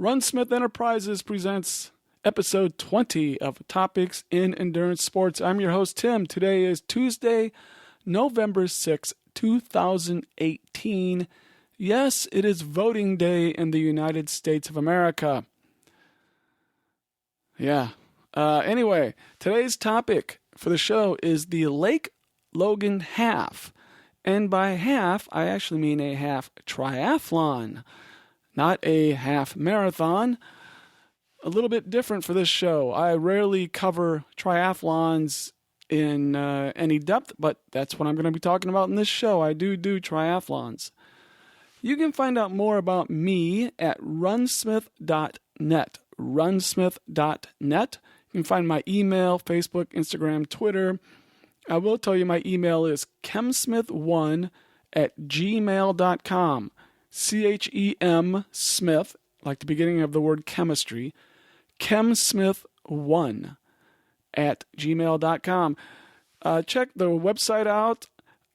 Runsmith Enterprises presents episode 20 of Topics in Endurance Sports. I'm your host, Tim. Today is Tuesday, November 6, 2018. Yes, it is voting day in the United States of America. Anyway, today's topic for the show is the Lake Logan half. And by half, I actually mean a half triathlon, not a half marathon. A little bit different for this show. I rarely cover triathlons in any depth, but that's what I'm going to be talking about in this show. I do triathlons. You can find out more about me at runsmith.net. Runsmith.net. You can find my email, Facebook, Instagram, Twitter. I will tell you my email is chemsmith1@gmail.com. CHEM Smith, like the beginning of the word chemistry, chemsmith1@gmail.com. Check the website out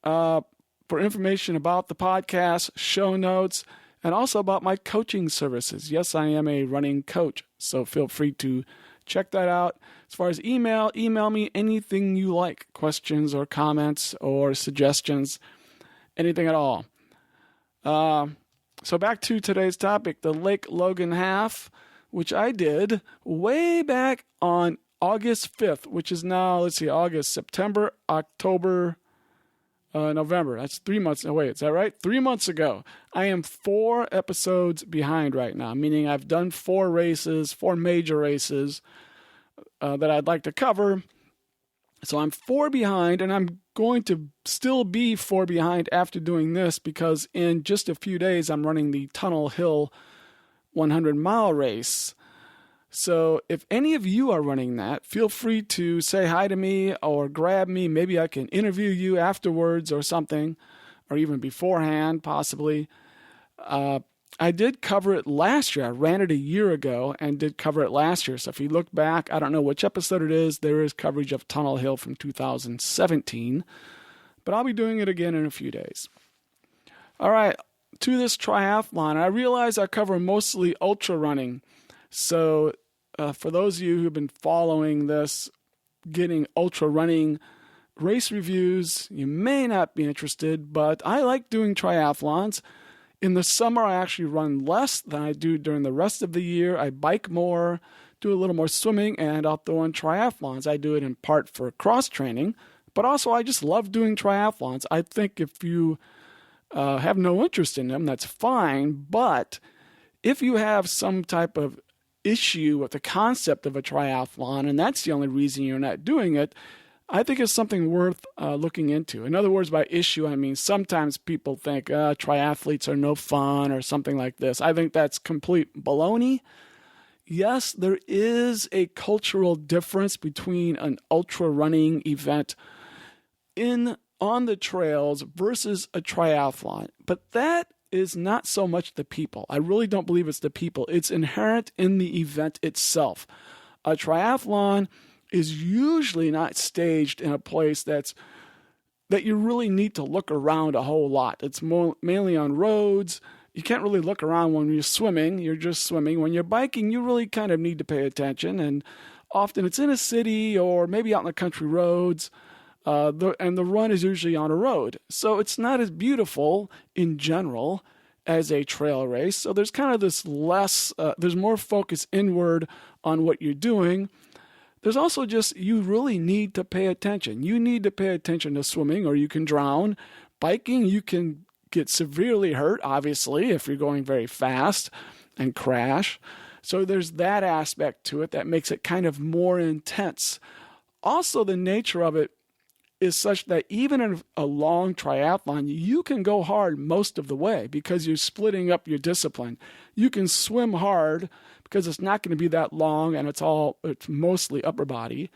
for information about the podcast, show notes, and also about my coaching services. Yes, I am a running coach, so feel free to check that out. As far as email me anything you like, questions or comments or suggestions, anything at all. So back to today's topic, the Lake Logan half, which I did way back on August 5th, which is now, August, September, October, November. That's 3 months away. Is that right? 3 months ago. I am 4 episodes behind right now, meaning I've done 4 major races that I'd like to cover. So I'm 4 behind, and I'm going to still be 4 behind after doing this because in just a few days I'm running the Tunnel Hill 100-mile race. So if any of you are running that, feel free to say hi to me or grab me. Maybe I can interview you afterwards or something, or even beforehand, possibly. I did cover it last year. I ran it a year ago and did cover it last year. So if you look back, I don't know which episode it is, there is coverage of Tunnel Hill from 2017. But I'll be doing it again in a few days. All right, to this triathlon. I realize I cover mostly ultra running. So for those of you who've been following this, getting ultra running race reviews, you may not be interested, but I like doing triathlons. In the summer, I actually run less than I do during the rest of the year. I bike more, do a little more swimming, and I'll throw in triathlons. I do it in part for cross training, but also I just love doing triathlons. I think if you have no interest in them, that's fine, but if you have some type of issue with the concept of a triathlon, and that's the only reason you're not doing it, I think it's something worth looking into. In other words, by issue, I mean sometimes people think triathletes are no fun or something like this. I think that's complete baloney. Yes, there is a cultural difference between an ultra running event on the trails versus a triathlon, but that is not so much the people. I really don't believe it's the people. It's inherent in the event itself. A triathlon is usually not staged in a place that you really need to look around a whole lot. It's mainly on roads. You can't really look around when you're swimming. You're just swimming. When you're biking, you really kind of need to pay attention. And often it's in a city or maybe out on the country roads. And the run is usually on a road. So it's not as beautiful in general as a trail race. So there's kind of this there's more focus inward on what you're doing. There's also just, you really need to pay attention. You need to pay attention to swimming or you can drown. Biking, you can get severely hurt, obviously, if you're going very fast and crash. So there's that aspect to it that makes it kind of more intense. Also, the nature of it is such that even in a long triathlon, you can go hard most of the way because you're splitting up your discipline. You can swim hard because it's not going to be that long and it's mostly upper body.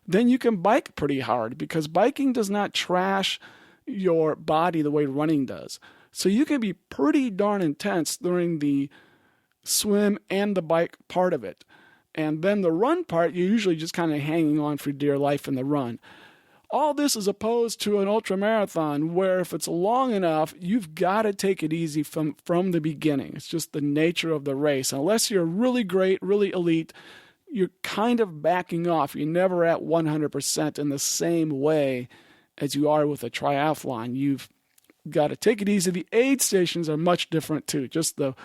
Then you can bike pretty hard because biking does not trash your body the way running does. So you can be pretty darn intense during the swim and the bike part of it. And then the run part, you're usually just kind of hanging on for dear life in the run. All this is opposed to an ultra marathon where if it's long enough, you've got to take it easy from the beginning. It's just the nature of the race. Unless you're really great, really elite, you're kind of backing off. You're never at 100% in the same way as you are with a triathlon. You've got to take it easy. The aid stations are much different too, just the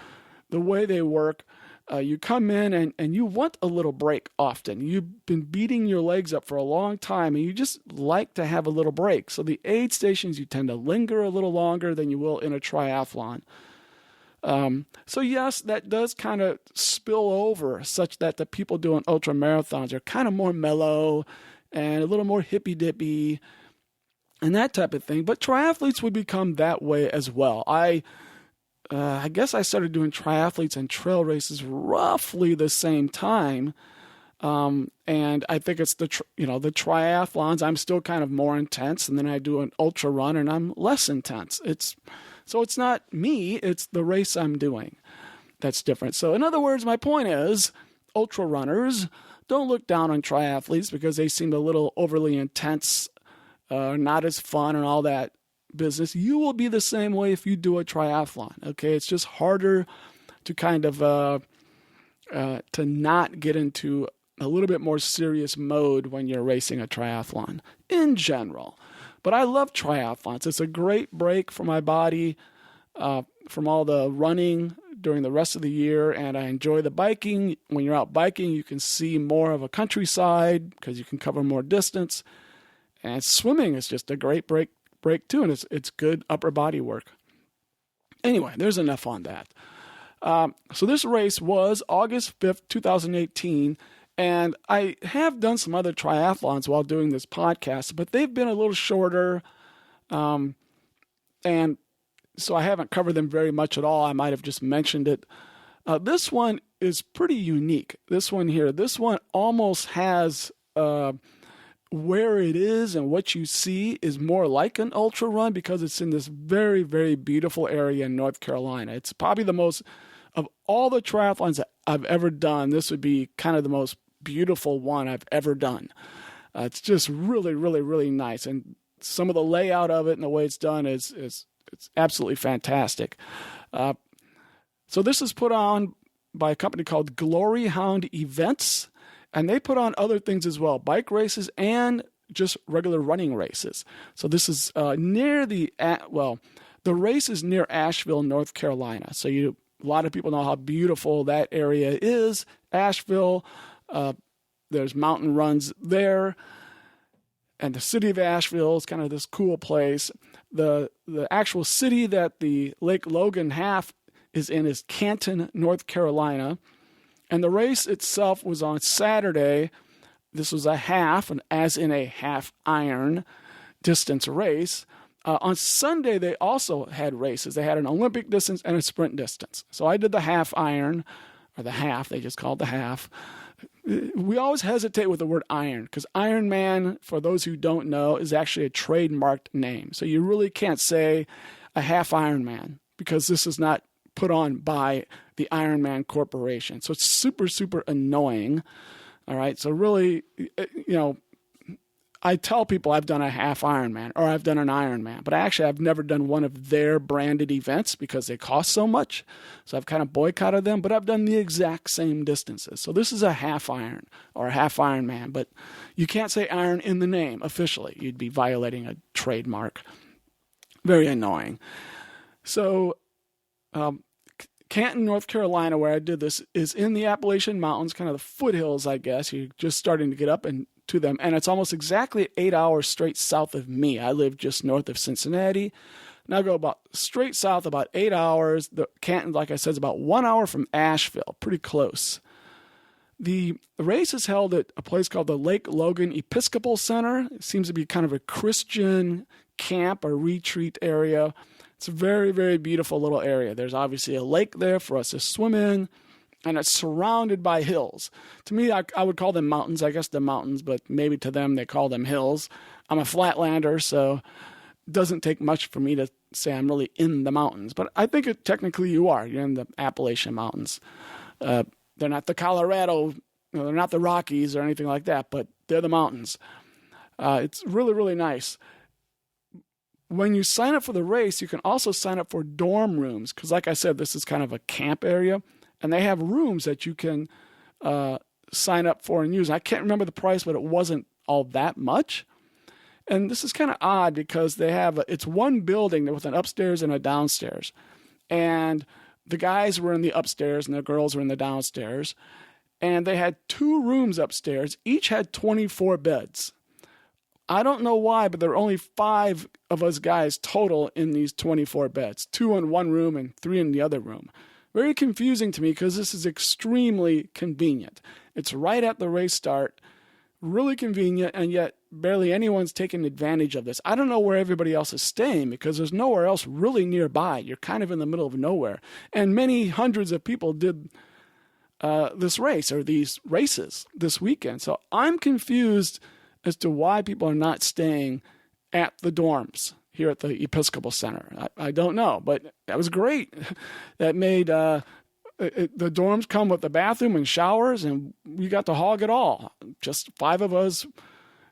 way they work. You come in and you want a little break often. You've been beating your legs up for a long time and you just like to have a little break. So the aid stations, you tend to linger a little longer than you will in a triathlon. So yes, that does kind of spill over such that the people doing ultra marathons are kind of more mellow and a little more hippy-dippy and that type of thing. But triathletes would become that way as well. I guess I started doing triathletes and trail races roughly the same time. And I think it's the triathlons, I'm still kind of more intense, and then I do an ultra run and I'm less intense. So it's not me, it's the race I'm doing that's different. So in other words, my point is, ultra runners, don't look down on triathletes because they seem a little overly intense, not as fun and all that business. You will be the same way if you do a triathlon. Okay, it's just harder to kind of to not get into a little bit more serious mode when you're racing a triathlon in general. But I love triathlons. It's a great break for my body from all the running during the rest of the year, and I enjoy the biking. When you're out biking, you can see more of a countryside because you can cover more distance. And swimming is just a great break too, and it's good upper body work. Anyway, there's enough on that. So this race was August 5th, 2018, and I have done some other triathlons while doing this podcast, but they've been a little shorter, and so I haven't covered them very much at all. I might have just mentioned it. This one is pretty unique. This one almost has where it is and what you see is more like an ultra run because it's in this very, very beautiful area in North Carolina. It's probably the most, of all the triathlons that I've ever done, this would be kind of the most beautiful one I've ever done. It's just really, really, really nice. And some of the layout of it and the way it's done is it's absolutely fantastic. So this is put on by a company called Glory Hound Events. And they put on other things as well, bike races and just regular running races. So this is near the race is near Asheville, North Carolina. So a lot of people know how beautiful that area is. Asheville, there's mountain runs there. And the city of Asheville is kind of this cool place. The actual city that the Lake Logan half is in is Canton, North Carolina. And the race itself was on Saturday. This was a half, and as in a half iron distance race. On Sunday, they also had races. They had an Olympic distance and a sprint distance. So I did the half iron, or the half, they just called the half. We always hesitate with the word iron, because Ironman, for those who don't know, is actually a trademarked name. So you really can't say a half Ironman, because this is not put on by the Ironman Corporation. So it's super, super annoying. All right. So really, I tell people I've done a half Ironman or I've done an Ironman, but I've never done one of their branded events because they cost so much. So I've kind of boycotted them, but I've done the exact same distances. So this is a half iron or a half Ironman, but you can't say iron in the name officially. You'd be violating a trademark. Very annoying. So, Canton, North Carolina, where I did this, is in the Appalachian Mountains, kind of the foothills, I guess. You're just starting to get up into them. And it's almost exactly 8 hours straight south of me. I live just north of Cincinnati. And I go about straight south about 8 hours. The Canton, like I said, is about 1 hour from Asheville, pretty close. The race is held at a place called the Lake Logan Episcopal Center. It seems to be kind of a Christian camp or retreat area. It's a very, very beautiful little area. There's obviously a lake there for us to swim in, and it's surrounded by hills. To me, I would call them mountains. I guess they're mountains, but maybe to them they call them hills. I'm a flatlander, so it doesn't take much for me to say I'm really in the mountains. But I think technically you are. You're in the Appalachian Mountains. They're not the Colorado, they're not the Rockies or anything like that, but they're the mountains. It's really, really nice. When you sign up for the race, you can also sign up for dorm rooms because, like I said, this is kind of a camp area, and they have rooms that you can sign up for and use. I can't remember the price, but it wasn't all that much. And this is kind of odd because they have it's one building with an upstairs and a downstairs, and the guys were in the upstairs and the girls were in the downstairs, and they had 2 rooms upstairs. Each had 24 beds. I don't know why, but there were only 5 of us guys total in these 24 beds, 2 in one room and 3 in the other room. Very confusing to me because this is extremely convenient. It's right at the race start, really convenient, and yet barely anyone's taking advantage of this. I don't know where everybody else is staying because there's nowhere else really nearby. You're kind of in the middle of nowhere. And many hundreds of people did this race or these races this weekend. So I'm confused as to why people are not staying at the dorms here at the Episcopal Center. I don't know, but that was great. That made the dorms come with the bathroom and showers, and we got to hog it all. Just 5 of us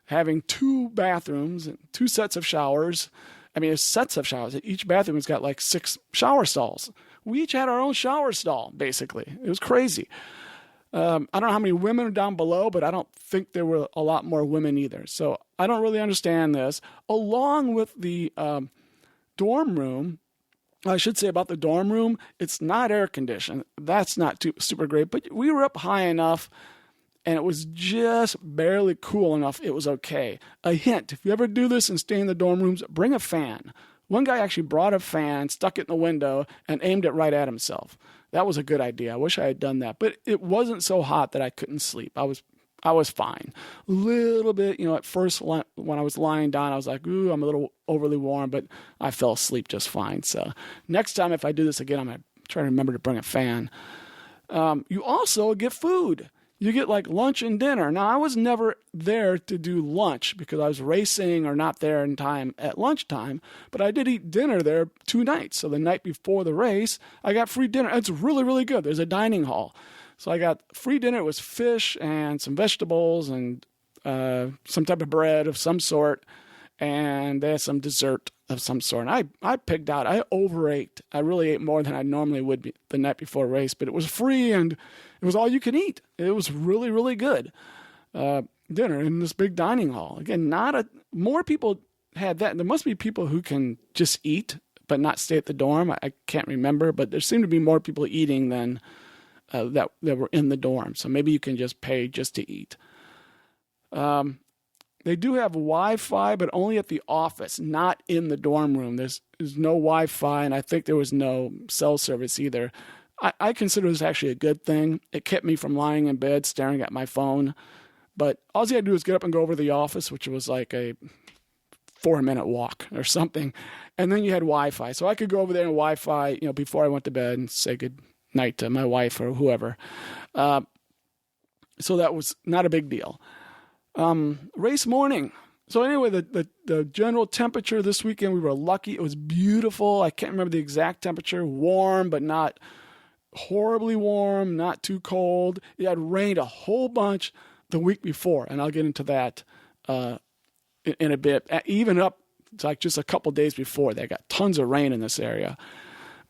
having 2 bathrooms and 2 sets of showers. I mean, sets of showers. Each bathroom has got like 6 shower stalls. We each had our own shower stall, basically. It was crazy. I don't know how many women are down below, but I don't think there were a lot more women either. So I don't really understand this. Along with the dorm room, I should say about the dorm room, it's not air conditioned. That's not super great, but we were up high enough and it was just barely cool enough. It was okay. A hint, if you ever do this and stay in the dorm rooms, bring a fan. One guy actually brought a fan, stuck it in the window, and aimed it right at himself. That was a good idea. I wish I had done that. But it wasn't so hot that I couldn't sleep. I was fine. A little bit, at first when I was lying down, I was like, ooh, I'm a little overly warm, but I fell asleep just fine. So next time if I do this again, I'm going to try to remember to bring a fan. You also get food. You get like lunch and dinner. Now, I was never there to do lunch because I was racing or not there in time at lunchtime, but I did eat dinner there 2 nights. So the night before the race, I got free dinner. It's really, really good. There's a dining hall. So I got free dinner. It was fish and some vegetables and some type of bread of some sort, and they had some dessert of some sort. And I pigged out. I overate. I really ate more than I normally would be the night before a race, but it was free and it was all you can eat. It was really, really good. Dinner in this big dining hall. Again, more people had that. There must be people who can just eat but not stay at the dorm. I can't remember, but there seemed to be more people eating than that were in the dorm. So maybe you can just pay just to eat. They do have Wi-Fi, but only at the office, not in the dorm room. There's no Wi-Fi, and I think there was no cell service either. I consider this actually a good thing. It kept me from lying in bed staring at my phone. But all you had to do was get up and go over to the office, which was like a 4-minute walk or something. And then you had Wi-Fi. So I could go over there and Wi-Fi, before I went to bed and say good night to my wife or whoever. So that was not a big deal. Race morning. So anyway, the general temperature this weekend, we were lucky. It was beautiful. I can't remember the exact temperature. Warm, but not horribly warm, not too cold. It had rained a whole bunch the week before, and I'll get into that in a bit. Even up to like just a couple days before, they got tons of rain in this area.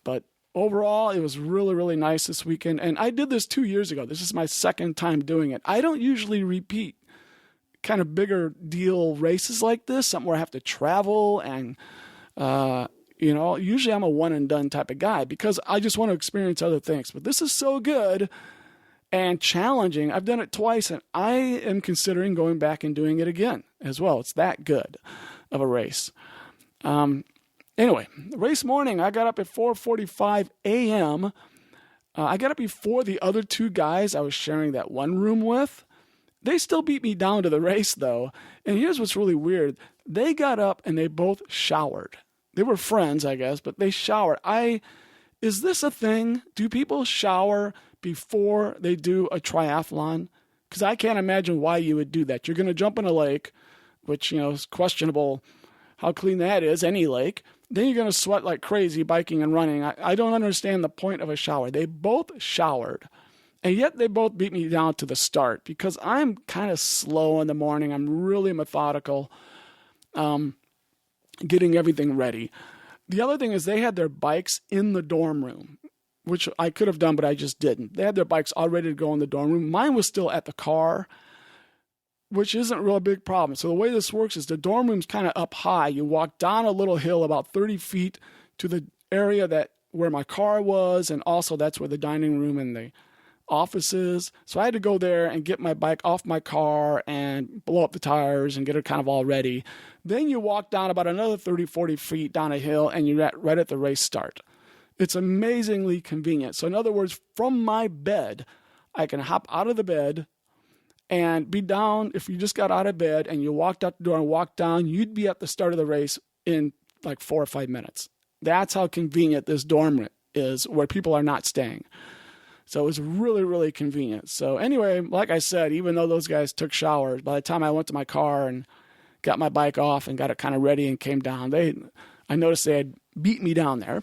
But overall, it was really, really nice this weekend. And I did this 2 years ago. This is my second time doing it. I don't usually repeat kind of bigger deal races like this, something where I have to travel and, usually I'm a one and done type of guy because I just want to experience other things. But this is so good and challenging. I've done it twice and I am considering going back and doing it again as well. It's that good of a race. Anyway, race morning, I got up at 4:45 a.m. I got up before the other 2 guys I was sharing that one room with. They still beat me down to the race, though. And here's what's really weird. They got up and they both showered. They were friends, I guess, but they showered. Is this a thing? Do people shower before they do a triathlon? Because I can't imagine why you would do that. You're going to jump in a lake, which, is questionable how clean that is, any lake. Then you're going to sweat like crazy biking and running. I don't understand the point of a shower. They both showered. And yet they both beat me down to the start because I'm kind of slow in the morning. I'm really methodical, getting everything ready. The other thing is they had their bikes in the dorm room, which I could have done, but I just didn't. They had their bikes all ready to go in the dorm room. Mine was still at the car, which isn't really a big problem. So the way this works is the dorm room's kind of up high. You walk down a little hill about 30 feet to the area where my car was, and also that's where the dining room and the offices. So I had to go there and get my bike off my car and blow up the tires and get it kind of all ready. Then you walk down about another 30, 40 feet down a hill and you're right at the race start. It's amazingly convenient. So in other words, from my bed, I can hop out of the bed and be down. If you just got out of bed and you walked out the door and walked down, you'd be at the start of the race in like 4 or 5 minutes. That's how convenient this dorm is where people are not staying. So it was really, really convenient. So anyway, like I said, even though those guys took showers, by the time I went to my car and got my bike off and got it kind of ready and came down, I noticed they had beat me down there.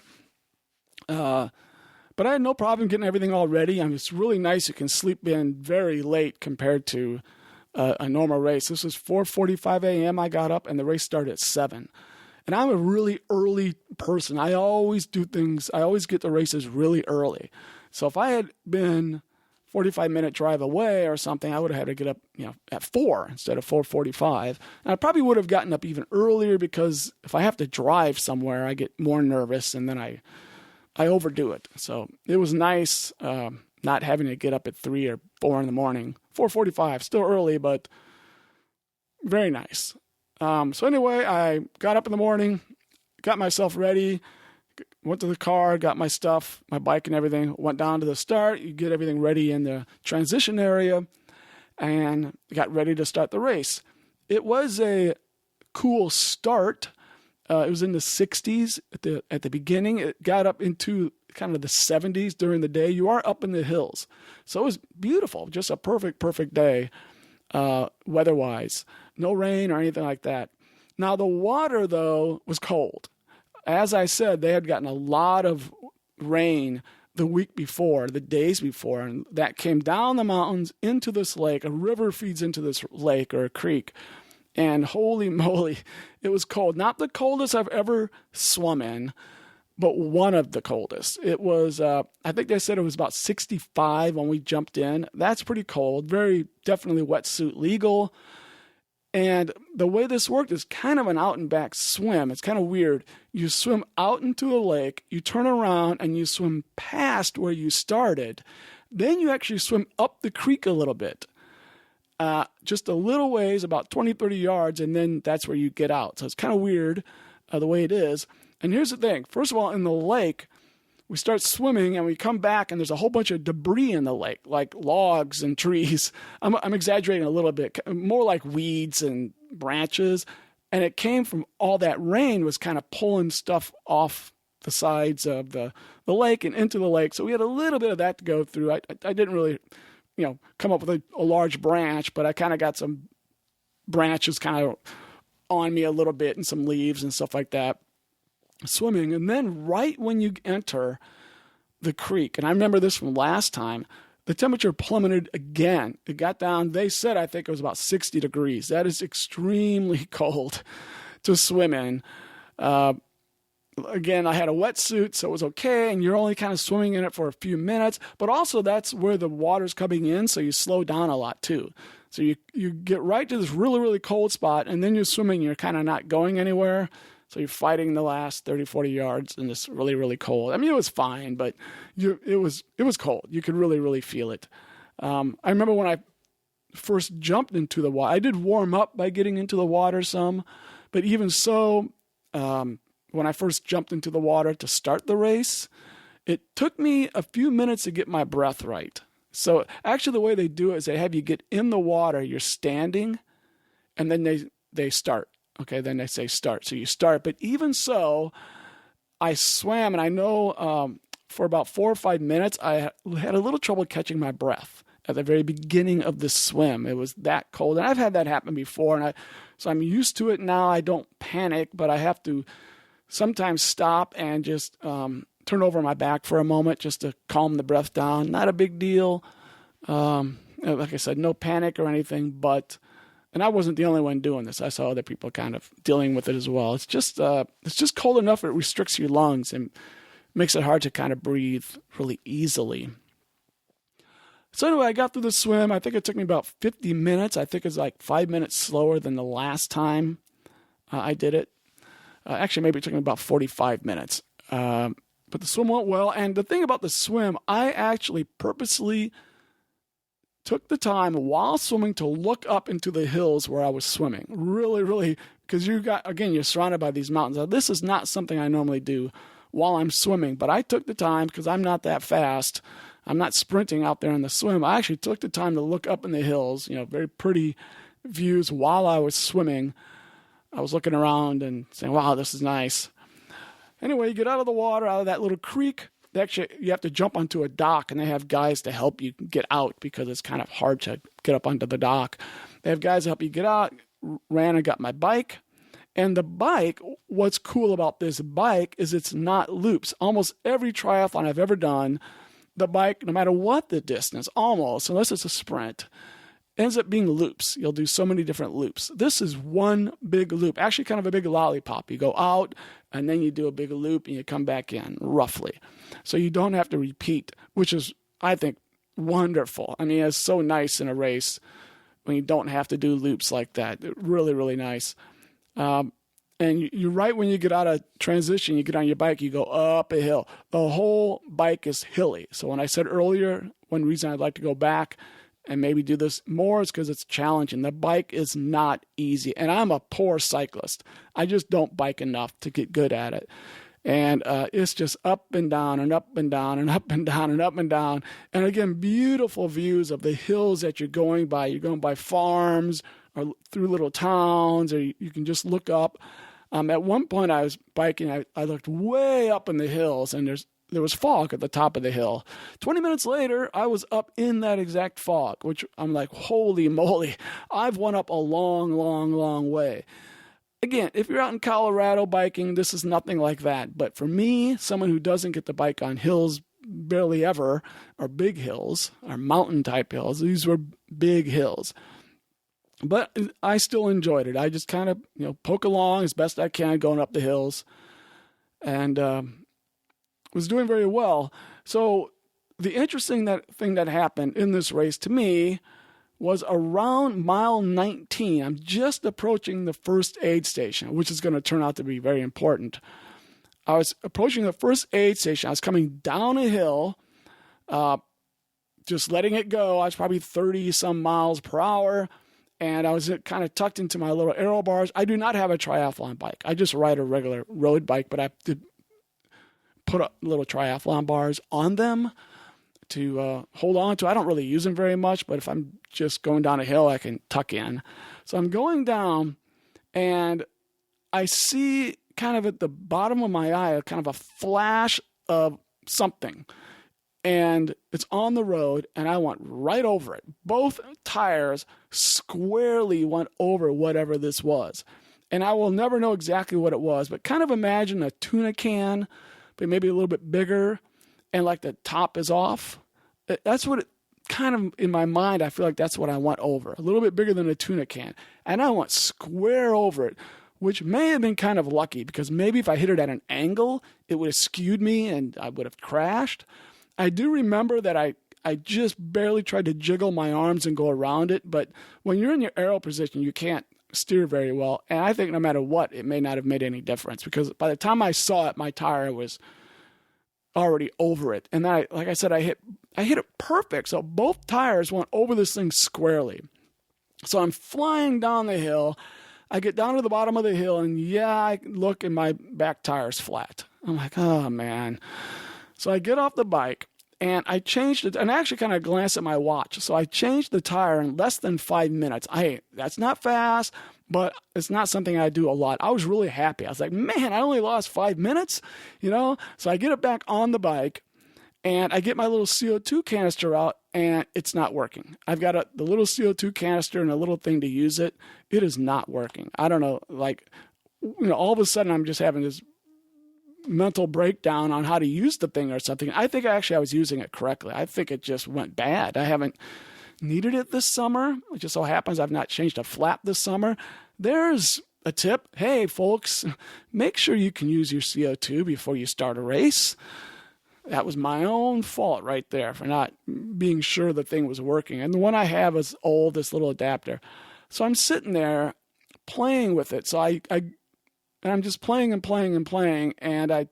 But I had no problem getting everything all ready. I mean, it's really nice. You can sleep in very late compared to a normal race. This was 4:45 a.m. I got up and the race started at 7. And I'm a really early person. I always get the races really early. So if I had been 45-minute drive away or something, I would have had to get up, at 4 instead of 4:45. And I probably would have gotten up even earlier because if I have to drive somewhere, I get more nervous and then I overdo it. So it was nice not having to get up at 3 or 4 in the morning. 4:45, still early, but very nice. So anyway, I got up in the morning, got myself ready, went to the car, got my stuff, my bike and everything, went down to the start. You get everything ready in the transition area and got ready to start the race. It was a cool start. It was in the 60s at the beginning. It got up into kind of the 70s during the day. You are up in the hills. So it was beautiful, just a perfect day weather-wise. No rain or anything like that. Now the water, though, was cold. As I said, they had gotten a lot of rain the week before, the days before, and that came down the mountains into this lake. A river feeds into this lake or a creek. And holy moly, it was cold. Not the coldest I've ever swum in, but one of the coldest. It was, I think they said it was about 65 when we jumped in. That's pretty cold. Very definitely wetsuit legal. And the way this worked is kind of an out and back swim. It's kind of weird. You swim out into a lake, you turn around and you swim past where you started. Then you actually swim up the creek a little bit. Just a little ways, about 20, 30 yards, and then that's where you get out. So it's kind of weird the way it is. And here's the thing. First of all, in the lake, we start swimming and we come back and there's a whole bunch of debris in the lake, like logs and trees. I'm exaggerating a little bit, more like weeds and branches. And it came from all that rain was kind of pulling stuff off the sides of the lake and into the lake. So we had a little bit of that to go through. I didn't really come up with a large branch, but I kind of got some branches kind of on me a little bit and some leaves and stuff like that, swimming. And then right when you enter the creek, and I remember this from last time, the temperature plummeted again. It got down, they said, I think it was about 60 degrees. That is extremely cold to swim in. Again, I had a wetsuit, so it was okay, and you're only kind of swimming in it for a few minutes, but also that's where the water's coming in, so you slow down a lot too. So you get right to this really, really cold spot, and then you're swimming, you're kind of not going anywhere, so you're fighting the last 30, 40 yards in this really, really cold. I mean, it was fine, but it was cold. You could really, really feel it. I remember when I first jumped into the water, I did warm up by getting into the water some, but even so, when I first jumped into the water to start the race, it took me a few minutes to get my breath right. So actually the way they do it is they have you get in the water, you're standing, and then they start. Okay, then they say start. So you start. But even so, I swam, and I know for about 4 or 5 minutes, I had a little trouble catching my breath at the very beginning of the swim. It was that cold. And I've had that happen before, so I'm used to it now. I don't panic, but I have to sometimes stop and just turn over my back for a moment just to calm the breath down. Not a big deal, Like I said, no panic or anything, and I wasn't the only one doing this. I saw other people kind of dealing with it as well. It's just cold enough it restricts your lungs and makes it hard to kind of breathe really easily. So anyway, I got through the swim. I think it took me about 50 minutes. I think it's like 5 minutes slower than the last time I did it. Actually, maybe it took me about 45 minutes. But the swim went well. And the thing about the swim, I actually purposely took the time while swimming to look up into the hills where I was swimming. Really, really, because you're surrounded by these mountains. Now, this is not something I normally do while I'm swimming, but I took the time because I'm not that fast. I'm not sprinting out there in the swim. I actually took the time to look up in the hills, very pretty views while I was swimming. I was looking around and saying, wow, this is nice. Anyway, you get out of the water, out of that little creek. Actually, you have to jump onto a dock, and they have guys to help you get out because it's kind of hard to get up onto the dock. They have guys to help you get out. Ran and got my bike. And the bike, what's cool about this bike is it's not loops. Almost every triathlon I've ever done, the bike, no matter what the distance, almost, unless it's a sprint, ends up being loops. You'll do so many different loops. This is one big loop, actually kind of a big lollipop. You go out, and then you do a big loop, and you come back in, roughly. So you don't have to repeat, which is, I think, wonderful. I mean, it's so nice in a race when you don't have to do loops like that. Really, really nice. And you right when you get out of transition, you get on your bike, you go up a hill. The whole bike is hilly. So when I said earlier, one reason I'd like to go back and maybe do this more is because it's challenging. The bike is not easy. And I'm a poor cyclist. I just don't bike enough to get good at it. And it's just up and down and up and down and up and down and up and down. And again, beautiful views of the hills that you're going by. You're going by farms or through little towns, or you can just look up. At one point I was biking, I looked way up in the hills, and there was fog at the top of the hill. 20 minutes later, I was up in that exact fog, which I'm like, holy moly, I've went up a long, long, long way. Again, if you're out in Colorado biking, this is nothing like that. But for me, someone who doesn't get to bike on hills barely ever, or big hills, or mountain-type hills, these were big hills. But I still enjoyed it. I just kind of, poke along as best I can going up the hills, and was doing very well. So the interesting thing that happened in this race to me was around mile 19. I'm just approaching the first aid station, which is going to turn out to be very important. I was approaching the first aid station. I was coming down a hill, just letting it go. I was probably 30-some miles per hour. And I was kind of tucked into my little aero bars. I do not have a triathlon bike. I just ride a regular road bike, but I did put up little triathlon bars on them to hold on to. I don't really use them very much, but if I'm just going down a hill, I can tuck in. So I'm going down, and I see kind of at the bottom of my eye, kind of a flash of something. And it's on the road, and I went right over it. Both tires squarely went over whatever this was. And I will never know exactly what it was, but kind of imagine a tuna can, but maybe a little bit bigger, and like the top is off. That's what it kind of, in my mind, I feel like that's what I went over. A little bit bigger than a tuna can. And I went square over it, which may have been kind of lucky, because maybe if I hit it at an angle, it would have skewed me and I would have crashed. I do remember that I just barely tried to jiggle my arms and go around it, but when you're in your aero position, you can't steer very well. And I think no matter what, it may not have made any difference, because by the time I saw it, my tire was already over it. And then like I said, I hit it perfect. So both tires went over this thing squarely. So I'm flying down the hill. I get down to the bottom of the hill, and I look, and my back tire's flat. I'm like, oh man. So I get off the bike, and I changed it, and I actually kind of glanced at my watch. So I changed the tire in less than 5 minutes. That's not fast, but it's not something I do a lot. I was really happy. I was like, man, I only lost 5 minutes, So I get it back on the bike, and I get my little CO2 canister out, and it's not working. I've got the little CO2 canister and a little thing to use it. It is not working. I don't know, all of a sudden I'm just having this mental breakdown on how to use the thing or something. I think I was using it correctly. I think it just went bad. I haven't needed it this summer. It just so happens I've not changed a flap this summer. There's a tip. Hey, folks, make sure you can use your CO2 before you start a race. That was my own fault right there for not being sure the thing was working. And the one I have is old, this little adapter. So I'm sitting there playing with it. So I'm just playing, and I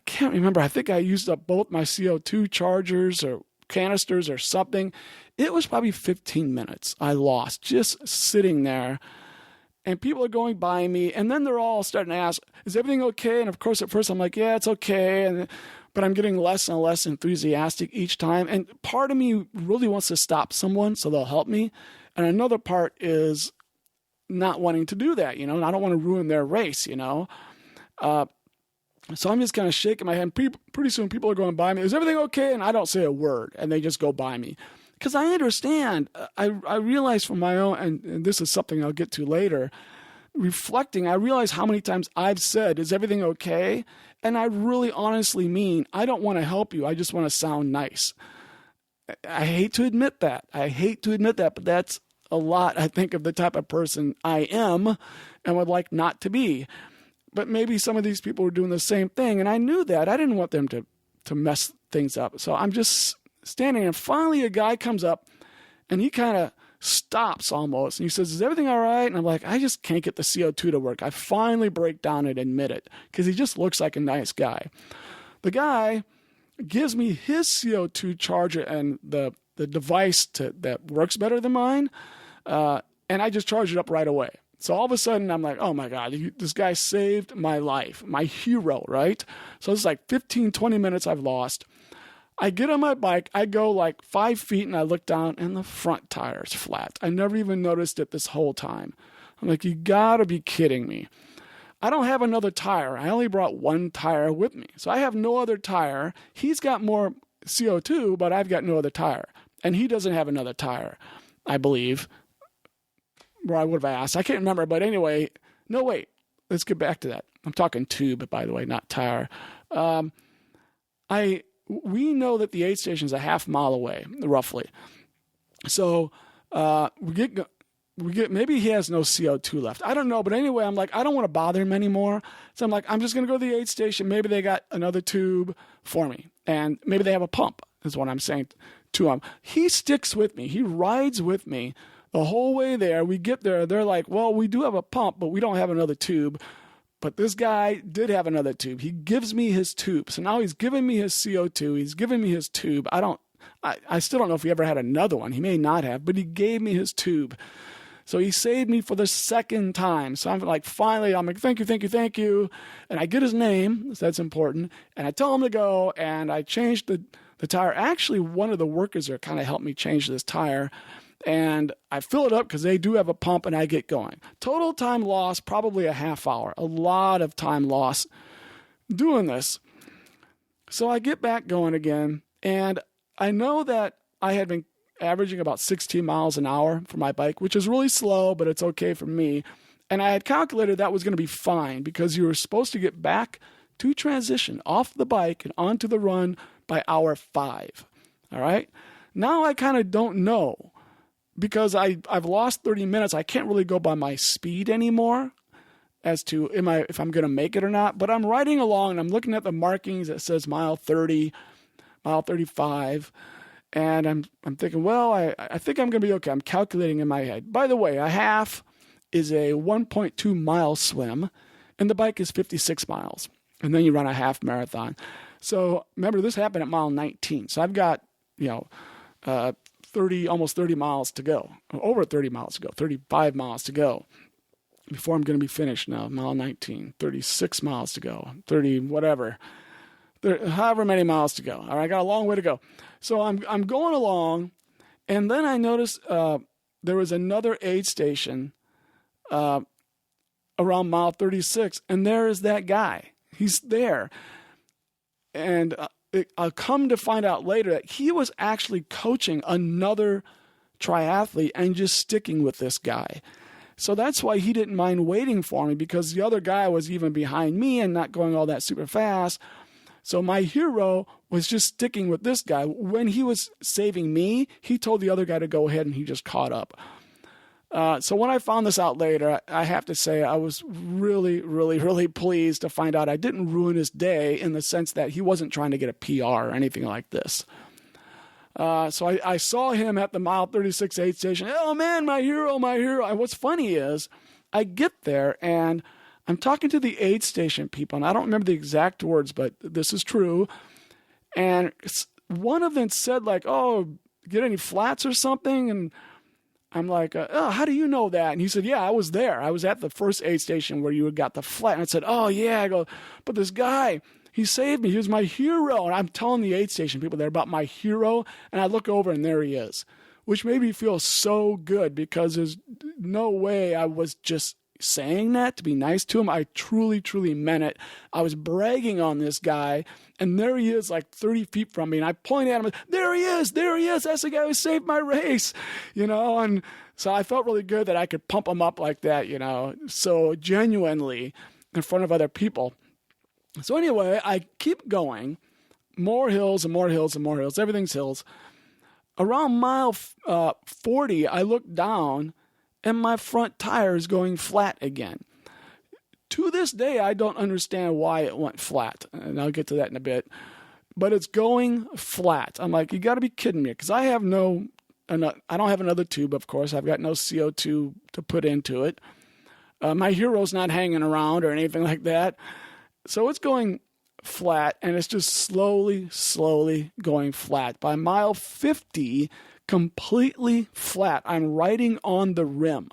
can't remember. I think I used up both my CO2 chargers or canisters or something. It was probably 15 minutes I lost just sitting there. And people are going by me, and then they're all starting to ask, is everything okay? And of course, at first I'm like, yeah, it's okay. But I'm getting less and less enthusiastic each time. And part of me really wants to stop someone so they'll help me. And another part is not wanting to do that, and I don't want to ruin their race, So I'm just kind of shaking my head. Pretty soon people are going by me. Is everything okay? And I don't say a word, and they just go by me. Because I understand, I realize from my own, and this is something I'll get to later, reflecting, I realize how many times I've said, is everything okay? And I really honestly mean, I don't want to help you. I just want to sound nice. I hate to admit that. But that's a lot, I think, of the type of person I am and would like not to be. But maybe some of these people were doing the same thing, and I knew that. I didn't want them to mess things up. So I'm just standing, and finally a guy comes up, and he kind of stops almost, and he says, is everything all right? And I'm like, I just can't get the CO2 to work. I finally break down and admit it, because he just looks like a nice guy. The guy gives me his CO2 charger and the device that works better than mine, and I just charge it up right away. So all of a sudden, I'm like, oh my God, this guy saved my life, my hero, right? So it's like 15, 20 minutes I've lost. I get on my bike, I go like 5 feet, and I look down, and the front tire's flat. I never even noticed it this whole time. I'm like, you gotta be kidding me. I don't have another tire. I only brought one tire with me. So I have no other tire. He's got more CO2, but I've got no other tire. And he doesn't have another tire, I believe. Where I would have asked. I can't remember, but anyway, no, wait. Let's get back to that. I'm talking tube, by the way, not tire. We know that the aid station is a half mile away, roughly. So we get maybe he has no CO2 left. I don't know, but anyway, I'm like, I don't want to bother him anymore. So I'm like, I'm just going to go to the aid station. Maybe they got another tube for me, and maybe they have a pump, is what I'm saying to him. He sticks with me. He rides with me the whole way there. We get there. They're like, well, we do have a pump, but we don't have another tube. But this guy did have another tube. He gives me his tube. So now he's giving me his CO2. He's giving me his tube. I still don't know if he ever had another one. He may not have, but he gave me his tube. So he saved me for the second time. So I'm like, finally, I'm like, thank you. And I get his name, so that's important. And I tell him to go, and I changed the tire. Actually, one of the workers there kind of helped me change this tire. And I fill it up because they do have a pump, and I get going. Total time lost, probably a half hour. A lot of time lost doing this. So I get back going again, and I know that I had been averaging about 16 miles an hour for my bike, which is really slow, but it's okay for me. And I had calculated that was going to be fine because you were supposed to get back to transition off the bike and onto the run by hour 5. All right? Now I kind of don't know. Because I've lost 30 minutes, I can't really go by my speed anymore as to if I'm going to make it or not. But I'm riding along, and I'm looking at the markings that says mile 30, mile 35. And I'm thinking, well, I think I'm going to be okay. I'm calculating in my head. By the way, a half is a 1.2 mile swim, and the bike is 56 miles. And then you run a half marathon. So remember, this happened at mile 19. So I've got, almost 30 miles to go, over 30 miles to go, 35 miles to go before I'm going to be finished now, mile 19, 36 miles to go, 30, whatever, however many miles to go. All right, I got a long way to go. So I'm going along, and then I noticed there was another aid station around mile 36, and there is that guy. He's there. And I'll come to find out later that he was actually coaching another triathlete and just sticking with this guy. So that's why he didn't mind waiting for me, because the other guy was even behind me and not going all that super fast. So my hero was just sticking with this guy. When he was saving me, he told the other guy to go ahead, and he just caught up. So when I found this out later, I have to say I was really, really, really pleased to find out I didn't ruin his day, in the sense that he wasn't trying to get a PR or anything like this. So I saw him at the mile 36 aid station. Oh man, my hero, my hero. And what's funny is I get there and I'm talking to the aid station people, and I don't remember the exact words, but this is true. And one of them said like, oh, get any flats or something? And I'm like, oh, how do you know that? And he said, yeah, I was there. I was at the first aid station where you got the flat. And I said, oh yeah. I go, but this guy, he saved me. He was my hero. And I'm telling the aid station people there about my hero. And I look over and there he is, which made me feel so good, because there's no way I was just saying that to be nice to him. I truly, truly meant it. I was bragging on this guy, and there he is like 30 feet from me. And I pointed at him, there he is. That's the guy who saved my race, and so I felt really good that I could pump him up like that, so genuinely in front of other people. So anyway, I keep going, more hills and more hills and more hills. Everything's hills. Around mile 40, I look down, and my front tire is going flat again. To this day, I don't understand why it went flat, and I'll get to that in a bit. But it's going flat. I'm like, you got to be kidding me, because I don't have another tube, of course. I've got no CO2 to put into it. My hero's not hanging around or anything like that. So it's going flat, and it's just slowly going flat. By mile 50, completely flat. I'm riding on the rim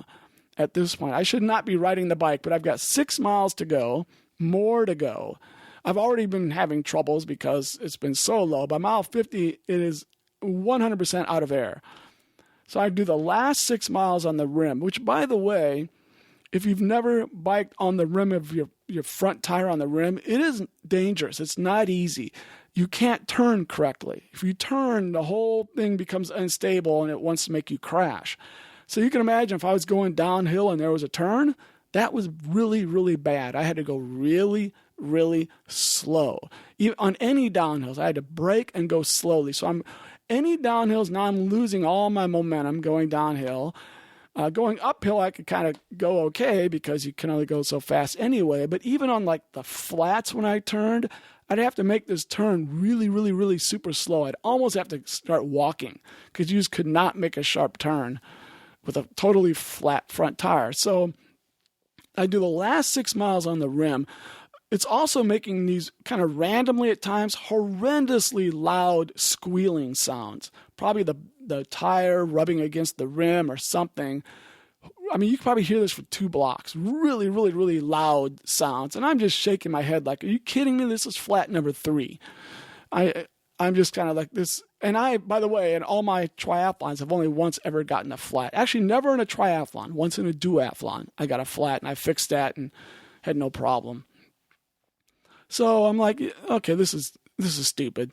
at this point. I should not be riding the bike, but I've got 6 miles to go, more to go. I've already been having troubles because it's been so low. By mile 50, it is 100% out of air. So I do the last 6 miles on the rim, which, by the way, if you've never biked on the rim of your front tire on the rim, it is dangerous. It's not easy. You can't turn correctly. If you turn, the whole thing becomes unstable and it wants to make you crash. So you can imagine if I was going downhill and there was a turn, that was really, really bad. I had to go really, really slow. Even on any downhills, I had to brake and go slowly. So any downhills, now I'm losing all my momentum going downhill. Going uphill, I could kind of go okay because you can only go so fast anyway. But even on like the flats when I turned, I'd have to make this turn really, really, really super slow. I'd almost have to start walking because you just could not make a sharp turn with a totally flat front tire. So I do the last 6 miles on the rim. It's also making these kind of randomly at times horrendously loud squealing sounds. Probably the tire rubbing against the rim or something. I mean, you can probably hear this for 2 blocks. Really, really, really loud sounds. And I'm just shaking my head like, are you kidding me? This is flat number 3. I'm just kind of like this. And by the way, in all my triathlons, I've only once ever gotten a flat. Actually, never in a triathlon. Once in a duathlon, I got a flat and I fixed that and had no problem. So I'm like, okay, this is stupid.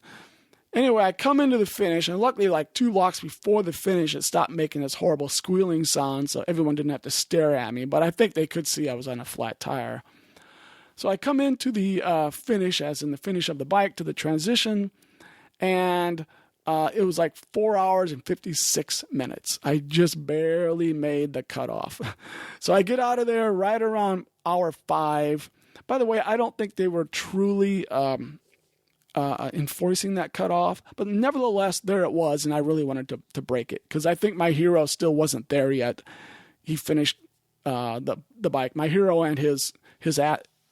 Anyway, I come into the finish, and luckily like 2 blocks before the finish, it stopped making this horrible squealing sound, so everyone didn't have to stare at me, but I think they could see I was on a flat tire. So I come into the finish, as in the finish of the bike, to the transition, and it was like 4 hours and 56 minutes. I just barely made the cutoff. So I get out of there right around hour 5. By the way, I don't think they were truly enforcing that cutoff, but nevertheless, there it was, and I really wanted to break it because I think my hero still wasn't there yet. He finished the bike. My hero and his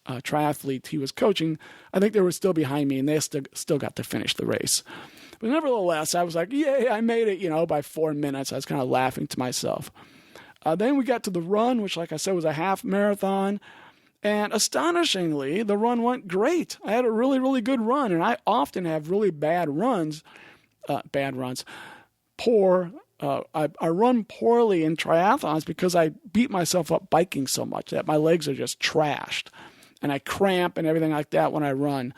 triathlete he was coaching, I think they were still behind me, and they still got to finish the race. But nevertheless, I was like, yay, I made it, by 4 minutes. I was kind of laughing to myself. Then we got to the run, which, like I said, was a half marathon. And astonishingly, the run went great. I had a really, really good run, and I often have really bad runs. Poor. I run poorly in triathlons because I beat myself up biking so much that my legs are just trashed, and I cramp and everything like that when I run.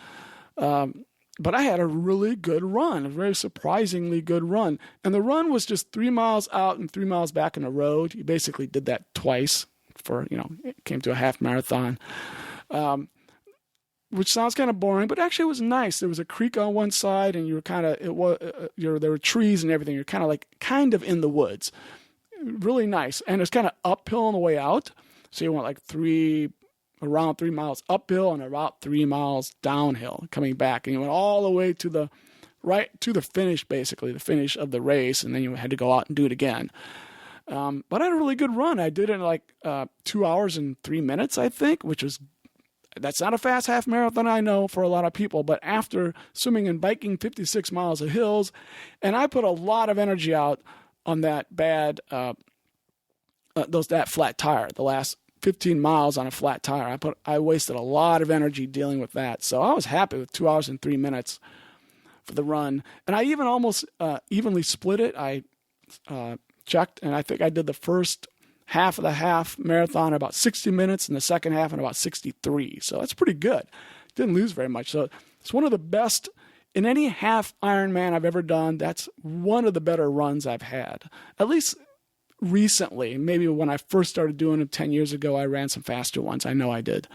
But I had a really good run, a very surprisingly good run. And the run was just 3 miles out and 3 miles back on the road. You basically did that twice. for, it came to a half marathon, which sounds kind of boring, but actually it was nice. There was a creek on one side, and you were kind of, there were trees and everything. You're kind of in the woods. Really nice. And it's kind of uphill on the way out. So you went like around 3 miles uphill and about 3 miles downhill coming back. And you went all the way to the finish, basically, the finish of the race. And then you had to go out and do it again. But I had a really good run. I did it in like 2 hours and 3 minutes, I think, that's not a fast half marathon, I know, for a lot of people. But after swimming and biking 56 miles of hills, and I put a lot of energy out on that that flat tire, the last 15 miles on a flat tire. I wasted a lot of energy dealing with that. So I was happy with 2 hours and 3 minutes for the run. And I even almost evenly split it. I checked, and I think I did the first half of the half marathon in about 60 minutes and the second half in about 63. So that's pretty good. Didn't lose very much. So it's one of the best in any half Ironman I've ever done. That's one of the better runs I've had, at least recently. Maybe when I first started doing it 10 years ago, I ran some faster ones. I know I did.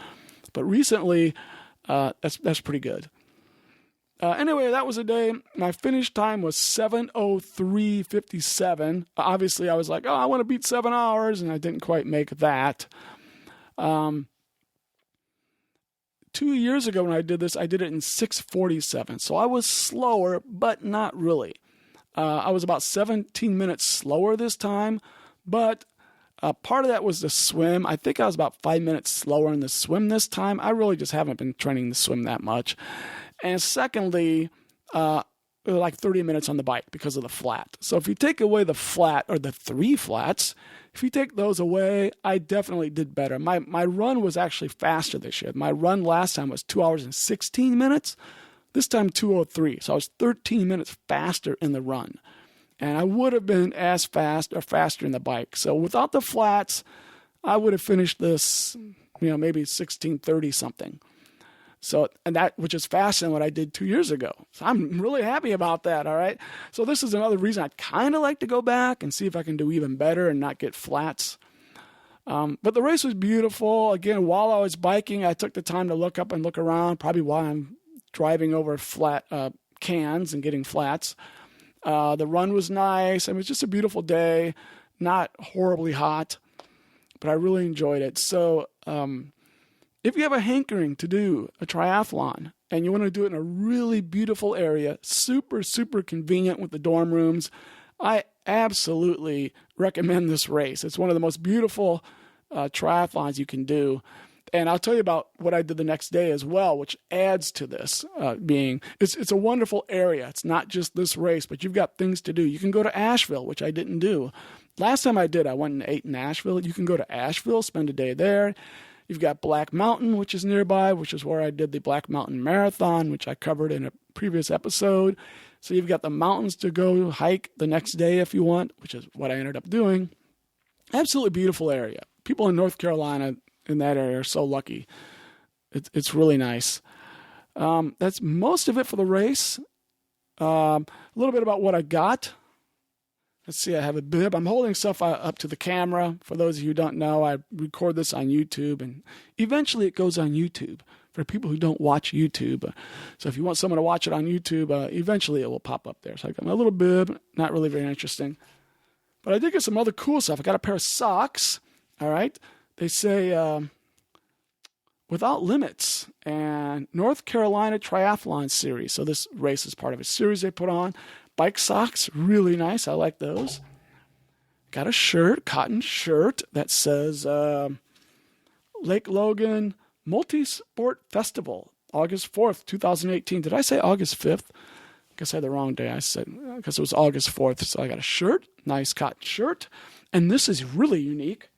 But recently, that's pretty good. Anyway, that was a day. My finish time was 7:03:57. Obviously, I was like, I want to beat 7 hours, and I didn't quite make that. 2 years ago when I did this, I did it in 6:47. So I was slower, but not really. I was about 17 minutes slower this time, but part of that was the swim. I think I was about 5 minutes slower in the swim this time. I really just haven't been training to swim that much. And secondly, like 30 minutes on the bike because of the flat. So if you take away the flat, or the 3 flats, if you take those away, I definitely did better. My run was actually faster this year. My run last time was 2 hours and 16 minutes. This time 2:03. So I was 13 minutes faster in the run. And I would have been as fast or faster in the bike. So without the flats, I would have finished this, maybe 16:30 something. So, and that, which is faster than what I did 2 years ago. So I'm really happy about that. All right. So this is another reason I'd kind of like to go back and see if I can do even better and not get flats. But the race was beautiful. Again, while I was biking, I took the time to look up and look around, probably while I'm driving over flat cans and getting flats. The run was nice. It was just a beautiful day, not horribly hot, but I really enjoyed it. So, if you have a hankering to do a triathlon and you want to do it in a really beautiful area, super, super convenient with the dorm rooms, I absolutely recommend this race. It's one of the most beautiful triathlons you can do. And I'll tell you about what I did the next day as well, which adds to this it's a wonderful area. It's not just this race, but you've got things to do. You can go to Asheville, which I didn't do. Last time I did, I went and ate in Asheville. You can go to Asheville, spend a day there. You've got Black Mountain, which is nearby, which is where I did the Black Mountain Marathon, which I covered in a previous episode. So you've got the mountains to go hike the next day if you want, which is what I ended up doing. Absolutely beautiful area. People in North Carolina in that area are so lucky. It's really nice. That's most of it for the race. A little bit about what I got. Let's see, I have a bib. I'm holding stuff up to the camera. For those of you who don't know, I record this on YouTube, and eventually it goes on YouTube for people who don't watch YouTube. So if you want someone to watch it on YouTube, eventually it will pop up there. So I got my little bib, not really very interesting. But I did get some other cool stuff. I got a pair of socks, all right? They say, Without Limits, and North Carolina Triathlon Series. So this race is part of a series they put on. Bike socks, really nice. I like those. Got a shirt, cotton shirt that says Lake Logan Multi-Sport Festival, August 4th, 2018. Did I say August 5th? I guess I had the wrong day. I guess it was August 4th. So I got a shirt, nice cotton shirt. And this is really unique.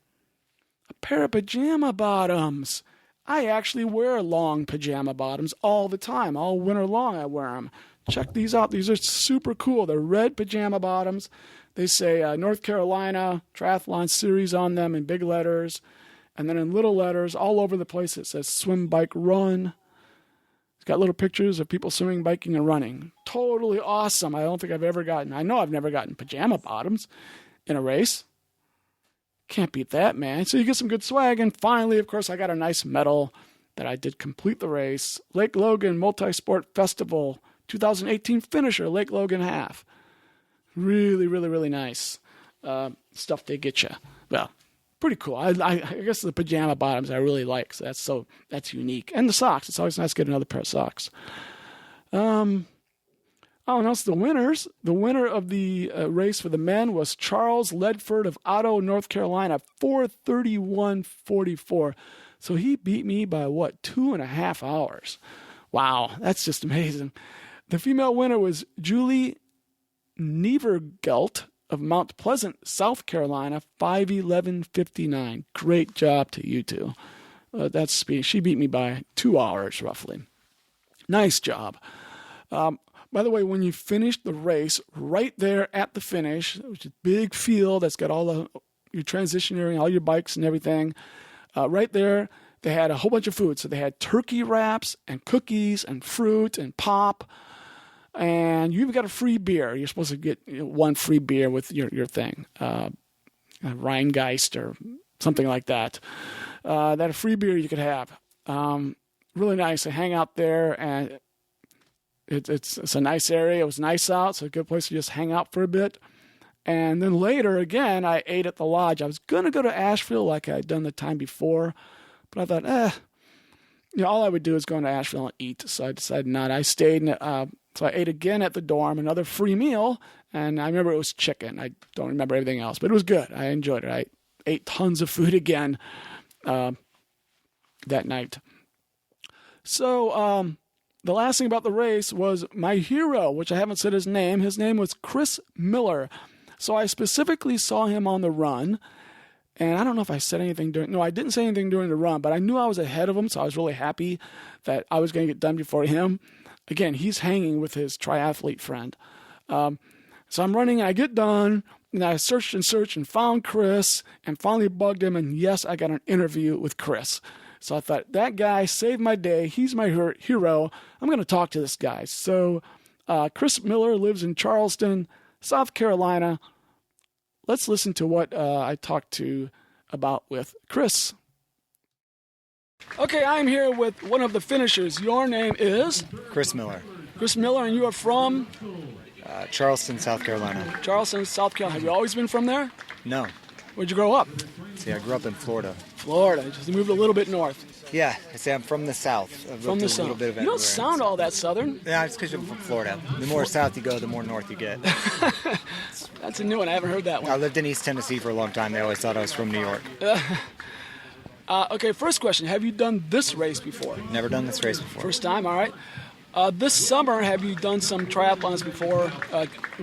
A pair of pajama bottoms. I actually wear long pajama bottoms all the time. All winter long I wear them. Check these out. These are super cool. They're red pajama bottoms. They say North Carolina Triathlon Series on them in big letters. And then in little letters all over the place it says swim, bike, run. It's got little pictures of people swimming, biking, and running. Totally awesome. I know I've never gotten pajama bottoms in a race. Can't beat that, man. So you get some good swag. And finally, of course, I got a nice medal that I did complete the race. Lake Logan Multi-Sport Festival 2018 finisher, Lake Logan half. Really, really, really nice stuff they get you. Well, pretty cool. I guess the pajama bottoms I really like. So that's unique. And the socks. It's always nice to get another pair of socks. And also the winners. The winner of the race for the men was Charles Ledford of Otto, North Carolina, 4:31:44. So he beat me by 2.5 hours. Wow, that's just amazing. The female winner was Julie Nevergelt of Mount Pleasant, South Carolina, 5:11:59. Great job to you two. That's speed. She beat me by 2 hours roughly. Nice job. By the way, when you finish the race, right there at the finish, which is a big field that's got all your transition area, all your bikes and everything, right there, they had a whole bunch of food. So they had turkey wraps and cookies and fruit and pop. And you even got a free beer. You're supposed to get one free beer with your thing, Rheingeist or something like that. That a free beer you could have. Really nice to hang out there, and it's a nice area. It was nice out, so a good place to just hang out for a bit. And then later, again, I ate at the lodge. I was going to go to Asheville like I had done the time before, but I thought, all I would do is go into Asheville and eat. So I decided not. I stayed, so I ate again at the dorm, another free meal, and I remember it was chicken. I don't remember everything else, but it was good. I enjoyed it. I ate tons of food again that night. So the last thing about the race was my hero, which I haven't said his name. His name was Chris Miller. So I specifically saw him on the run, and I don't know if I said anything I didn't say anything during the run, but I knew I was ahead of him, so I was really happy that I was going to get done before him. Again, he's hanging with his triathlete friend. So I'm running, and I get done, and I searched and found Chris, and finally bugged him, and yes, I got an interview with Chris. So I thought, that guy saved my day. He's my hero. I'm going to talk to this guy. So Chris Miller lives in Charleston, South Carolina. Let's listen to what I talked about with Chris. Okay, I'm here with one of the finishers. Your name is? Chris Miller. Chris Miller, and you are from? Charleston, South Carolina. Charleston, South Carolina. Have you always been from there? No. Where'd you grow up? See, I grew up in Florida. Florida. Just moved a little bit north. Yeah, I say I'm from the South. From the South. A little bit of you don't sound all that Southern. Yeah, it's because you're from Florida. The more south you go, the more north you get. That's a new one. I haven't heard that one. I lived in East Tennessee for a long time. They always thought I was from New York. Okay, first question. Have you done this race before? Never done this race before. First time, all right. This summer, have you done some triathlons before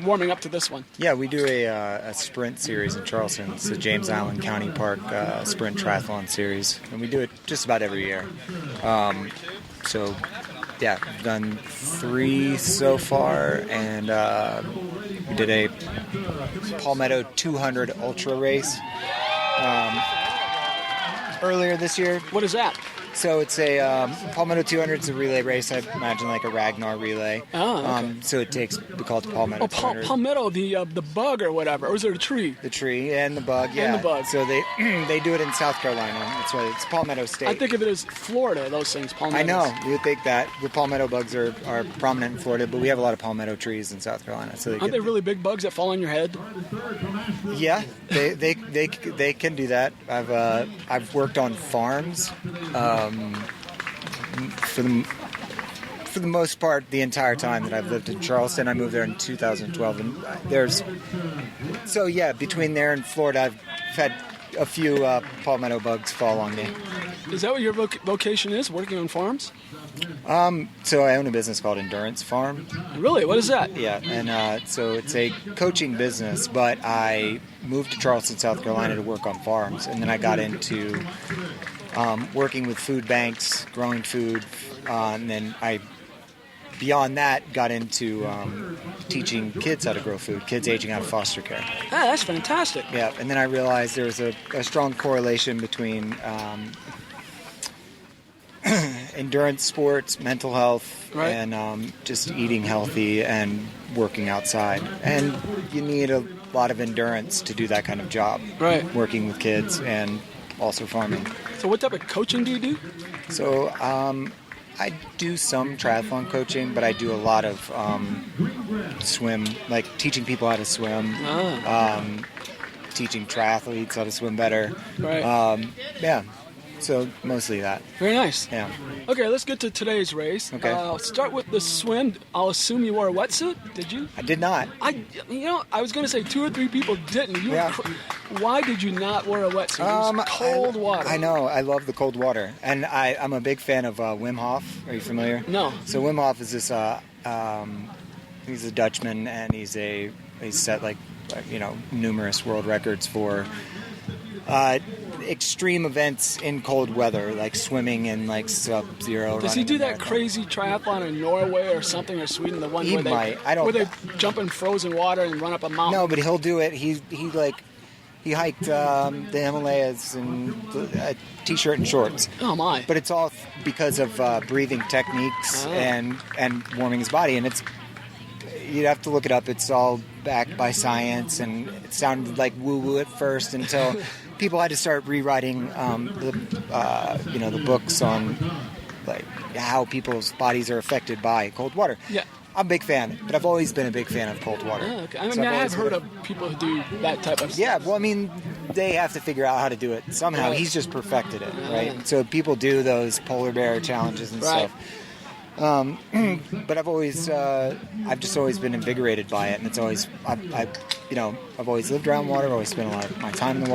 warming up to this one? Yeah, we do a sprint series in Charleston. It's the James Island County Park Sprint Triathlon Series. And we do it just about every year. So, yeah, we've done 3 so far. And we did a Palmetto 200 Ultra race earlier this year. What is that? So it's a Palmetto 200 is a relay race. I imagine like a Ragnar relay. Oh, okay. So it takes, we call it the Palmetto 200. Palmetto, the bug or whatever, or is it a tree? The tree and the bug, yeah. And the bug. So they do it in South Carolina. That's why it's Palmetto State. I think of it as Florida, those things, palmettos. I know. You would think that. The palmetto bugs are prominent in Florida, but we have a lot of palmetto trees in South Carolina. So aren't they really big bugs that fall on your head? Yeah, they can do that. I've worked on farms. For the most part, the entire time that I've lived in Charleston, I moved there in 2012, and between there and Florida, I've had a few palmetto bugs fall on me. Is that what your vocation is, working on farms? So I own a business called Endurance Farm. Really? What is that? Yeah, and so it's a coaching business, but I moved to Charleston, South Carolina to work on farms, and then I got into working with food banks, growing food, and then beyond that, got into teaching kids how to grow food, kids aging out of foster care. Ah, that's fantastic. Yeah, and then I realized there was a strong correlation between endurance sports, mental health, right, and just eating healthy and working outside. And you need lot of endurance to do that kind of job. Right. Working with kids and also farming. So what type of coaching do you do? So I do some triathlon coaching, but I do a lot of swim, like teaching people how to swim, teaching triathletes how to swim better. Right. Yeah. So mostly that. Very nice. Yeah. Okay, let's get to today's race. Okay. Start with the swim. I'll assume you wore a wetsuit. Did you? I did not. I was going to say 2 or 3 people didn't. You Yeah. Why did you not wear a wetsuit? It was cold water. I know. I love the cold water, and I'm a big fan of Wim Hof. Are you familiar? No. So Wim Hof is this. He's a Dutchman, and he's set numerous world records for extreme events in cold weather, like swimming in like sub-zero. Does he do that crazy triathlon in Norway or something, or Sweden? The one He where they might. I don't- where they jump in frozen water and run up a mountain. No, but he'll do it. He hiked the Himalayas in a t-shirt and shorts. Oh my! But it's all because of breathing techniques and warming his body, and you'd have to look it up. It's all backed by science, and it sounded like woo-woo at first until people had to start rewriting the books on like how people's bodies are affected by cold water. Yeah. I'm a big fan, but I've always been a big fan of cold water. Oh, okay. I So I've have always heard been- of people who do that type of stuff. Yeah, well, I mean, they have to figure out how to do it somehow. Right. He's just perfected it, right? So people do those polar bear challenges and Right. stuff. But I've just always been invigorated by it, and it's always, I've always lived around water. I've always spent a lot of my time in the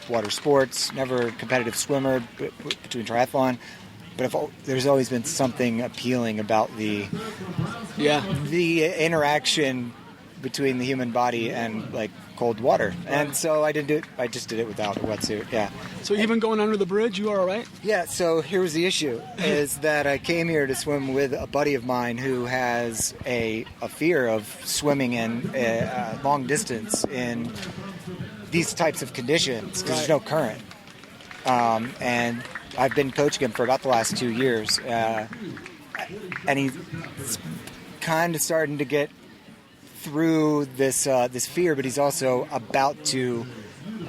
water sports. Never a competitive swimmer between triathlon, but there's always been something appealing about the interaction between the human body and like cold water. And so I just did it without a wetsuit. Yeah. So even going under the bridge, you are all right? Yeah, so here's the issue, is that I came here to swim with a buddy of mine who has a fear of swimming in long distance in these types of conditions because there's no current. And I've been coaching him for about the last 2 years, and he's kind of starting to get through this fear, but he's also about to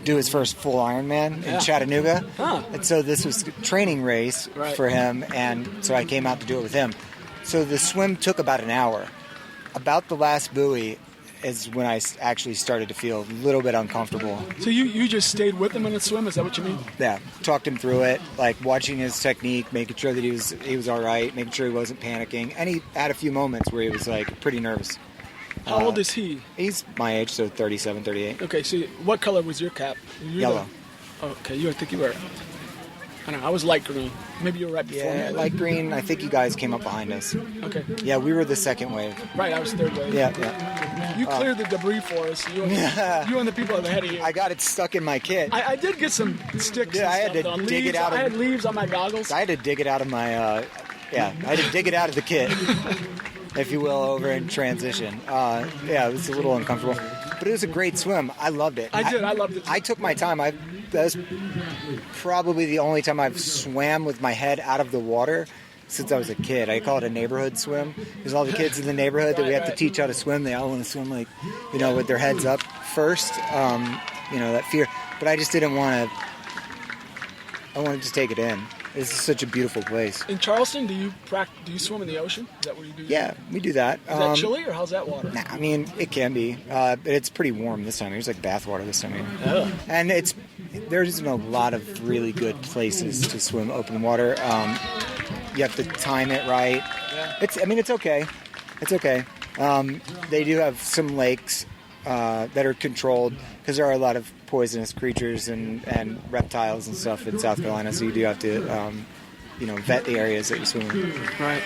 do his first full Ironman in Chattanooga. And so this was a training race for him, and so I came out to do it with him. So the swim took about an hour. About the last buoy is when I actually started to feel a little bit uncomfortable. So you just stayed with him in the swim? Is that what you mean? Yeah, talked him through it, like watching his technique, making sure that he was all right, making sure he wasn't panicking. And he had a few moments where he was like pretty nervous. How old is he? He's my age, so 37, 38. Okay, so what color was your cap? Yellow. Okay, I think you were. I don't know. I was light green. Maybe you were right before Yeah, me. light green. I think you guys came up behind us. Okay. Yeah, we were the second wave. Right, I was third wave. Yeah. You cleared the debris for us. You and the people ahead of you. I got it stuck in my kit. I did get some sticks. Yeah, and I had stuff, to though. dig Leaves. it out of- I had leaves on my goggles. I had to dig it out of my, I had to dig it out of the kit, if you will, over in transition. It was a little uncomfortable, but it was a great swim. I loved it. I loved it too. I took my time. That was probably the only time I've swam with my head out of the water since I was a kid. I call it a neighborhood swim. There's all the kids in the neighborhood that we have to teach how to swim. They all want to swim like, with their heads up first. That fear. But I just didn't want to. I wanted to take it in. This is such a beautiful place. In Charleston, do you swim in the ocean? Is that what you do? Yeah, we do that. Is that chilly or how's that water? Nah, I mean, it can be. But it's pretty warm this time. It's like bath water this time of year. Oh. And there's a lot of really good places to swim open water. You have to time it right. Yeah. It's okay. It's okay. They do have some lakes that are controlled because there are a lot of poisonous creatures and reptiles and stuff in South Carolina, so you do have to vet the areas that you swim in. Right.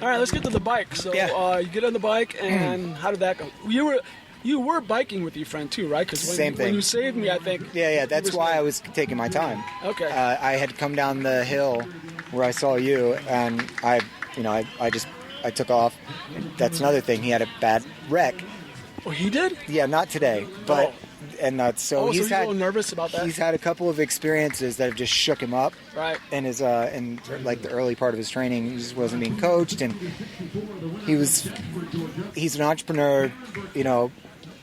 All right, let's get to the bike. So you get on the bike, and how did that go? You were biking with your friend too, right? Because Same thing. When you saved me, I think. Yeah. That's why I was taking my time. Okay. I had come down the hill where I saw you, and I took off. That's another thing. He had a bad wreck. Oh, he did? Yeah, not today, but so he's a little nervous about that. He's had a couple of experiences that have just shook him up. Right. And in like the early part of his training, he just wasn't being coached, and he's an entrepreneur,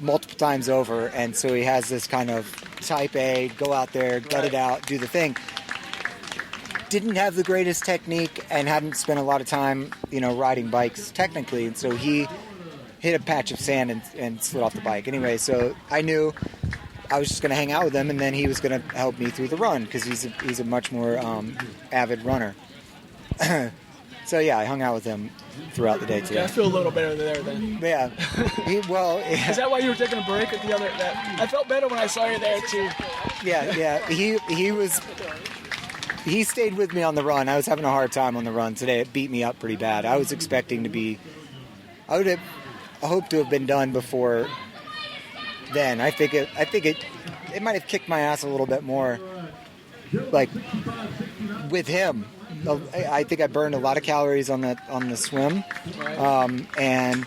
multiple times over, and so he has this kind of type A, go out there, gut it out, do the thing. Didn't have the greatest technique and hadn't spent a lot of time, riding bikes technically, and so he hit a patch of sand and slid off the bike. Anyway, so I knew I was just going to hang out with him, and then he was going to help me through the run because he's a much more avid runner. So yeah, I hung out with him throughout the day today. Yeah, I feel a little better there then. Yeah. Is that why you were taking a break at the other? I felt better when I saw you there too. Yeah. He stayed with me on the run. I was having a hard time on the run today. It beat me up pretty bad. I was expecting to be. I would have hoped to have been done before then. I think it might have kicked my ass a little bit more, like with him. I think I burned a lot of calories on the swim, and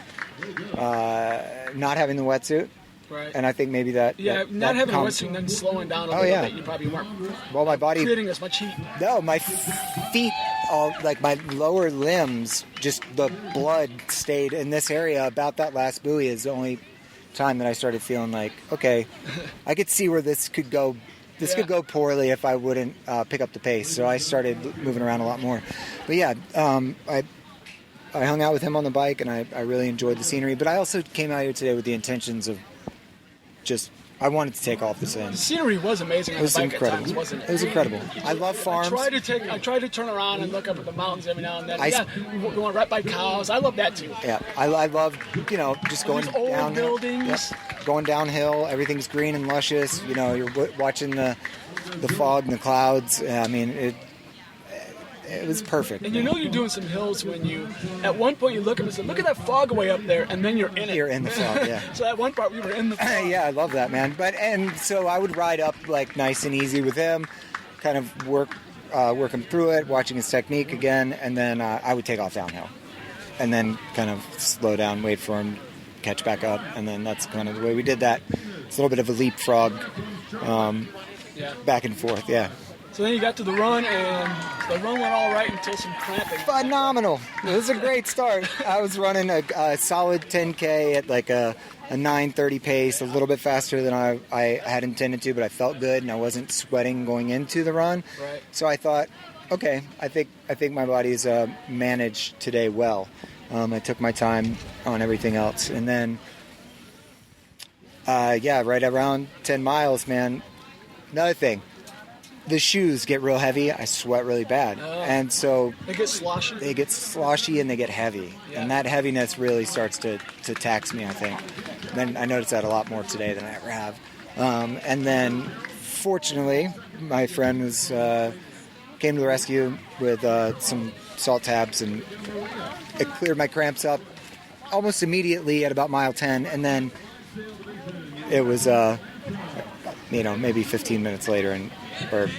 not having the wetsuit. Right. And I think maybe that. Yeah, not having a wetsuit and then slowing down a little bit. You probably weren't. Well, my body creating as much heat. No, my feet, my lower limbs, just the blood stayed in this area. About that last buoy is the only time that I started feeling like, okay, I could see where this could go. This could go poorly if I wouldn't pick up the pace. So I started moving around a lot more. But yeah, I hung out with him on the bike, and I really enjoyed the scenery. But I also came out here today with the intentions of I wanted to take all this in. The scenery was amazing on the bike incredible. at times, wasn't it? It was incredible. I love farms. I tried to turn around and look up at the mountains every now and then. Going right by cows. I love that too. Yeah, I love just going these old down buildings. Yep. Going downhill. Everything's green and luscious. You're watching the fog and the clouds. I mean, it was perfect. And you're doing some hills when at one point you look up and say, look at that fog away up there, and then you're in it. You're in the fog, yeah. So at one part we were in the fog. Yeah, I love that, man. And so I would ride up like nice and easy with him, kind of work him through it, watching his technique again, and then I would take off downhill. And then kind of slow down, wait for him, catch back up, and then that's kind of the way we did that. It's a little bit of a leapfrog back and forth, yeah. So then you got to the run, and the run went all right until some cramping. Phenomenal. It was a great start. I was running a solid 10K at like a 9:30 pace, a little bit faster than I had intended to, but I felt good, and I wasn't sweating going into the run. Right. So I thought, okay, I think my body's managed today well. I took my time on everything else. And then, right around 10 miles, man, another thing. The shoes get real heavy. I sweat really bad. And so they get sloshy. They get sloshy and they get heavy. Yeah. And that heaviness really starts to tax me, I think. Then I noticed that a lot more today than I ever have. And then, fortunately, my friend came to the rescue with some salt tabs, and it cleared my cramps up almost immediately at about mile 10. And then it was, maybe 15 minutes later,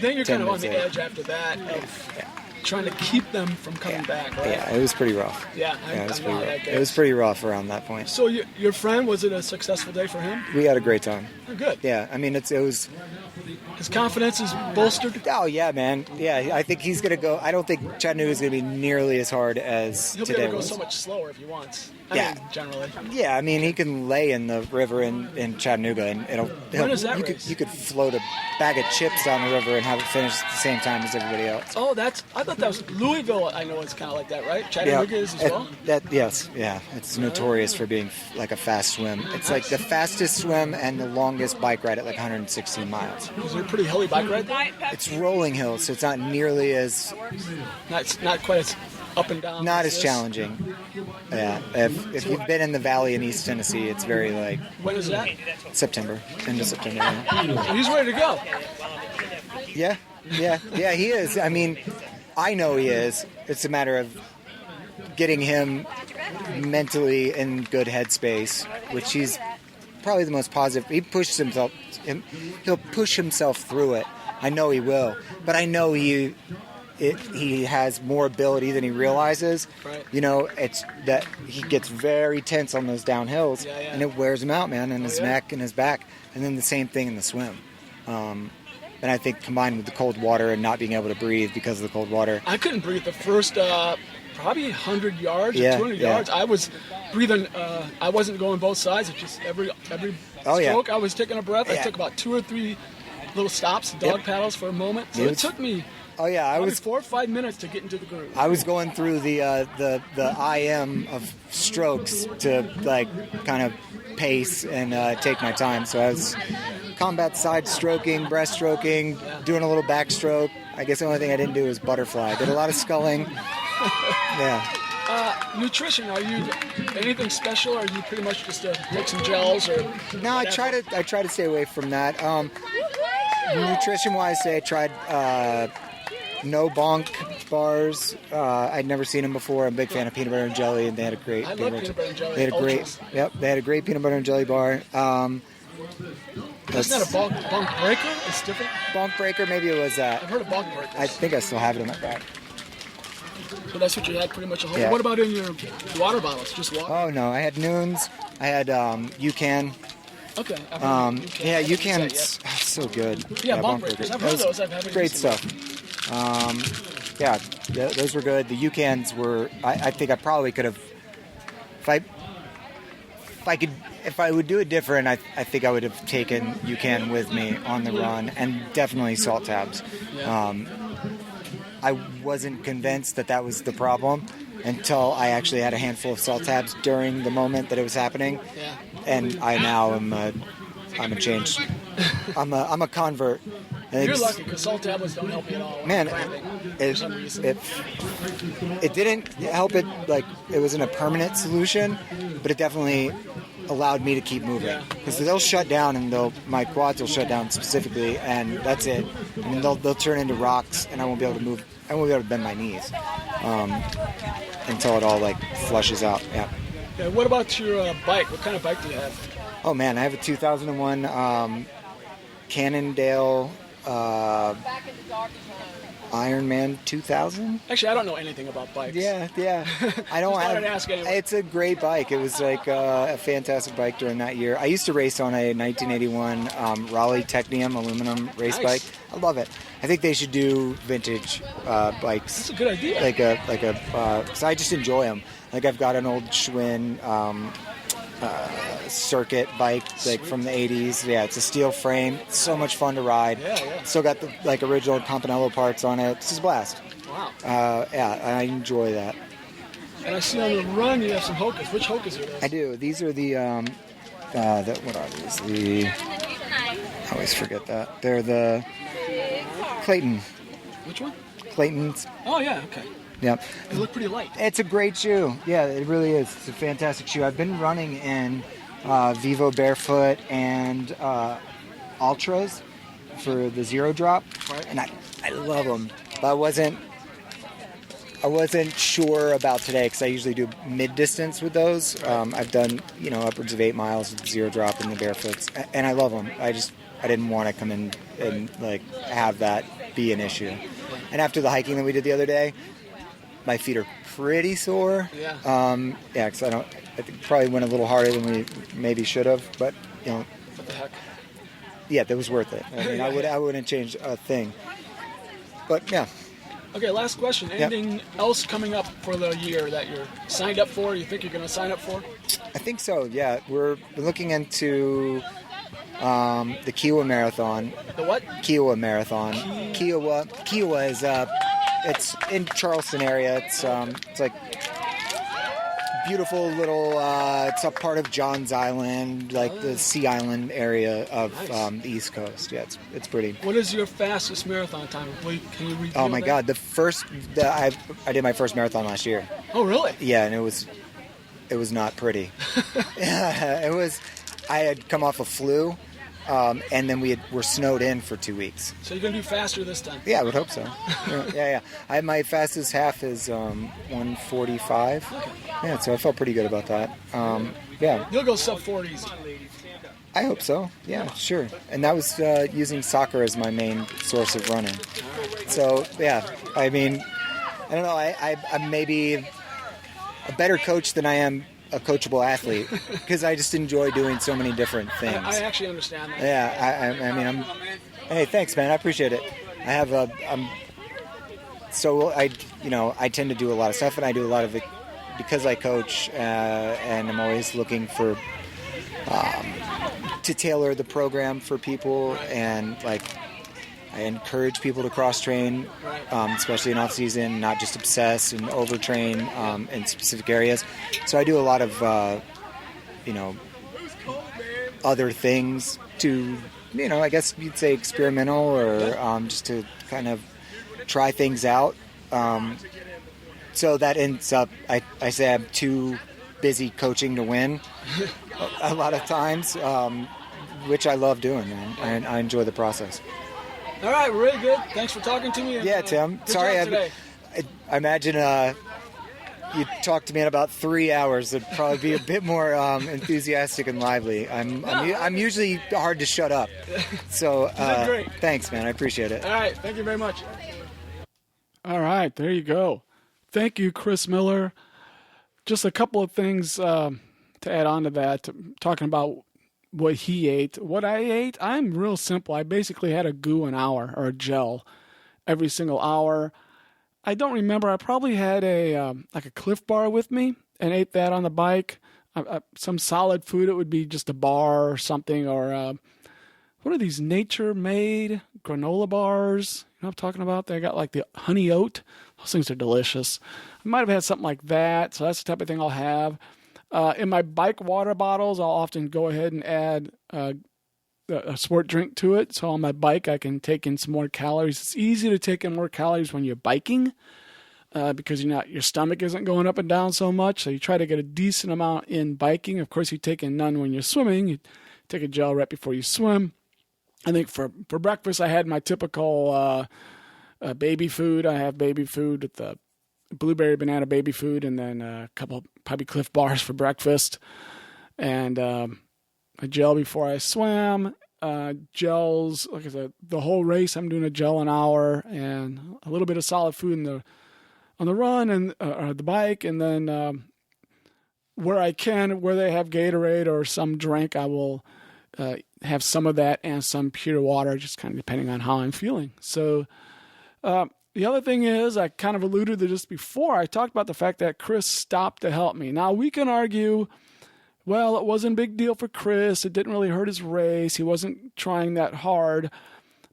then you're kind of on the edge after that of trying to keep them from coming back, right? Yeah, it was pretty rough. Yeah, it was pretty rough. It was pretty rough around that point. So your friend, was it a successful day for him? We had a great time. Oh, good. Yeah, I mean, it was... His confidence is bolstered? Oh, yeah, man. Yeah, I think he's going to go... I don't think Chattanooga's going to be nearly as hard as today was. He'll be able to go so much slower if he wants. I mean, generally. Yeah, I mean, he can lay in the river in Chattanooga, and when is that race? You could float a bag of chips down the river and have it finish at the same time as everybody else. Oh, I thought that was Louisville. I know it's kind of like that, right? Chattanooga is as well? Yes, yeah. It's notorious for being like a fast swim. It's like the fastest swim and the longest bike ride at like 116 miles. Is there a pretty hilly bike ride there? It's rolling hills, so it's not nearly as... Not quite as up and down. Not as challenging. Yeah. If you've been in the valley in East Tennessee, it's very like... When is that? September. End of September. Yeah. He's ready to go. Yeah, he is. I mean, I know he is. It's a matter of getting him mentally in good headspace, which he's probably the most positive. He pushes himself. He'll push himself through it. I know he will. But I know he has more ability than he realizes. Right. It's that he gets very tense on those downhills, and it wears him out, man, in his neck and his back. And then the same thing in the swim. And I think combined with the cold water and not being able to breathe because of the cold water. I couldn't breathe the first probably 100 yards Yeah, or 200 yeah. yards. I was breathing. I wasn't going both sides. It's just every Oh, yeah. stroke I was taking a breath. I Yeah. took about 2 or 3 little stops, dog paddles for a moment. So It it was- took me Oh yeah, I probably was 4 or 5 minutes to get into the groove. I was going through the IM of strokes to like kind of pace and take my time. So I was combat side stroking, breast stroking, doing a little backstroke. I guess the only thing I didn't do was butterfly. I did a lot of sculling. Yeah. Nutrition, are you anything special, or are you pretty much just take some gels or? No, I try to stay away from that. Nutrition wise, I tried no bonk bars. I'd never seen them before. I'm a big fan of peanut butter and jelly, and they had a great. I love peanut butter and jelly. They had a great. Ultras. Yep, they had a great peanut butter and jelly bar. Isn't that a bonk breaker? It's different. Bonk breaker? Maybe it was that. I've heard of bonk breakers. I think I still have it in my bag. So that's what you had pretty much a whole. Yeah. What about in your water bottles? Just water? Oh no, I had Noons. I had UCAN. Okay. Yeah, UCAN's so good. Yeah, bonk breakers. I've heard of those. I've had Great stuff. Yeah, those were good. The UCANs were. I think I probably could have. If I would do it different, I think I would have taken UCAN with me on the run, and definitely salt tabs. Yeah. I wasn't convinced that was the problem until I actually had a handful of salt tabs during the moment that it was happening, Yeah. and I now am I'm a changed. I'm a convert. And You're it's- lucky because salt tablets don't help you at all. Man, Cramping, for it, some reason. it didn't help it, like, it wasn't a permanent solution, but it definitely allowed me to keep moving. Because they'll shut down, and my quads will shut down specifically, and that's it. And they'll turn into rocks, and I won't be able to move. I won't be able to bend my knees until it all, like, flushes out. Yeah. Yeah, what about your bike? What kind of bike do you have? Oh, man, I have a 2001 Cannondale Ironman 2000. Actually, I don't know anything about bikes. Yeah. I don't Just have. wanted to ask anyway. It's a great bike. It was like a fantastic bike during that year. I used to race on a 1981 Raleigh Technium aluminum race Nice. bike. I love it. I think they should do vintage bikes. That's a good idea. So I just enjoy them. Like I've got an old Schwinn circuit bike, like from the 80s. Yeah, it's a steel frame. It's so much fun to ride. Yeah. Still got the original Campanello parts on it. It's just a blast. Wow. Yeah, I enjoy that. And I see on the run you have some Hokas. Which Hokas are those? I do. These are the what are these? I always forget that. They're the Clayton. Which one? Clayton's. Oh, yeah, okay. Yeah. They look pretty light. It's a great shoe. Yeah, it really is. It's a fantastic shoe. I've been running in Vivo Barefoot and Ultras for the Zero Drop, Right. and I love them. But I wasn't sure about today because I usually do mid distance with those. I've done upwards of 8 miles with the Zero Drop and the Barefoots, and I love them. I didn't want to come in and like have that be an issue. And after the hiking that we did the other day, my feet are pretty sore. Yeah. Because I think probably went a little harder than we maybe should have, but What the heck? yeah, that was worth it. I mean, I wouldn't change a thing. But yeah, Okay, last question. Anything else coming up for the year that you're signed up for, you think you're going to sign up for? I think so. Yeah, we're looking into the Kiowa Marathon. The what? Kiowa Marathon. Kiowa is it's in Charleston area. It's like beautiful little. It's a part of Johns Island, like the Sea Island area of the East Coast. Yeah, it's pretty. What is your fastest marathon time? Can you reveal Oh my that? God! I did my first marathon last year. Oh, really? Yeah, and it was not pretty. Yeah, it was. I had come off a flu, and then we're snowed in for 2 weeks. So you're going to do faster this time? Yeah, I would hope so. Yeah. My fastest half is 1:45. Okay. Yeah, so I felt pretty good about that. Yeah, You'll go sub 4 easy. I hope so. Yeah, sure. And that was using soccer as my main source of running. So yeah, I mean, I don't know. I'm maybe a better coach than I am a coachable athlete because I just enjoy doing so many different things. I actually understand that. Yeah, I mean, hey, thanks, man. I appreciate it. I have so I tend to do a lot of stuff, and I do a lot of it because I coach, and I'm always looking for to tailor the program for people, and like I encourage people to cross train, especially in off season, not just obsess and overtrain in specific areas. So I do a lot of other things to, I guess you'd say experimental, or just to kind of try things out. So that ends up, I say I'm too busy coaching to win a lot of times, which I love doing, man. I enjoy the process. All right, really good. Thanks for talking to me. Yeah, Tim. Sorry, I imagine you talked to me in about 3 hours. It'd probably be a bit more enthusiastic and lively. I'm usually hard to shut up. So great. Thanks, man. I appreciate it. All right, thank you very much. All right, there you go. Thank you, Chris Miller. Just a couple of things to add on to that, talking about what he ate. What I ate, I'm real simple. I basically had a goo an hour, or a gel, every single hour. I don't remember. I probably had a Cliff Bar with me and ate that on the bike. Some solid food. It would be just a bar or something, or what are these nature-made granola bars? You know what I'm talking about? They got like the honey oat. Those things are delicious. I might have had something like that, so that's the type of thing I'll have. In my bike water bottles, I'll often go ahead and add a sport drink to it. So on my bike, I can take in some more calories. It's easy to take in more calories when you're biking because your stomach isn't going up and down so much. So you try to get a decent amount in biking. Of course, you take in none when you're swimming. You take a gel right before you swim. I think for breakfast, I had my typical baby food. I have baby food with the blueberry banana baby food, and then a couple probably Cliff Bars for breakfast, and a gel before I swam. Gels, like I said, the whole race I'm doing a gel an hour, and a little bit of solid food on the run and the bike, and then where they have Gatorade or some drink, I will have some of that and some pure water, just kind of depending on how I'm feeling. So the other thing is, I kind of alluded to this before. I talked about the fact that Chris stopped to help me. Now, we can argue, well, it wasn't a big deal for Chris. It didn't really hurt his race. He wasn't trying that hard.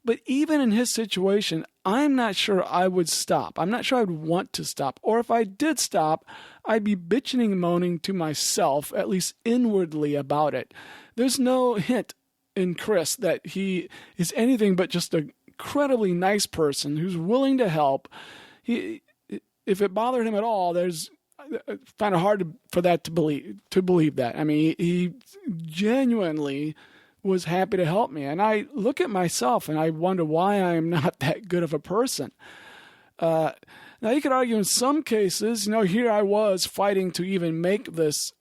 But even in his situation, I'm not sure I would stop. I'm not sure I'd want to stop. Or if I did stop, I'd be bitching and moaning to myself, at least inwardly, about it. There's no hint in Chris that he is anything but just an incredibly nice person who's willing to help. If it bothered him at all, there's kind of hard for that to believe that. I mean, he genuinely was happy to help me, and I look at myself and I wonder why I am not that good of a person. Now you could argue in some cases, here I was fighting to even make this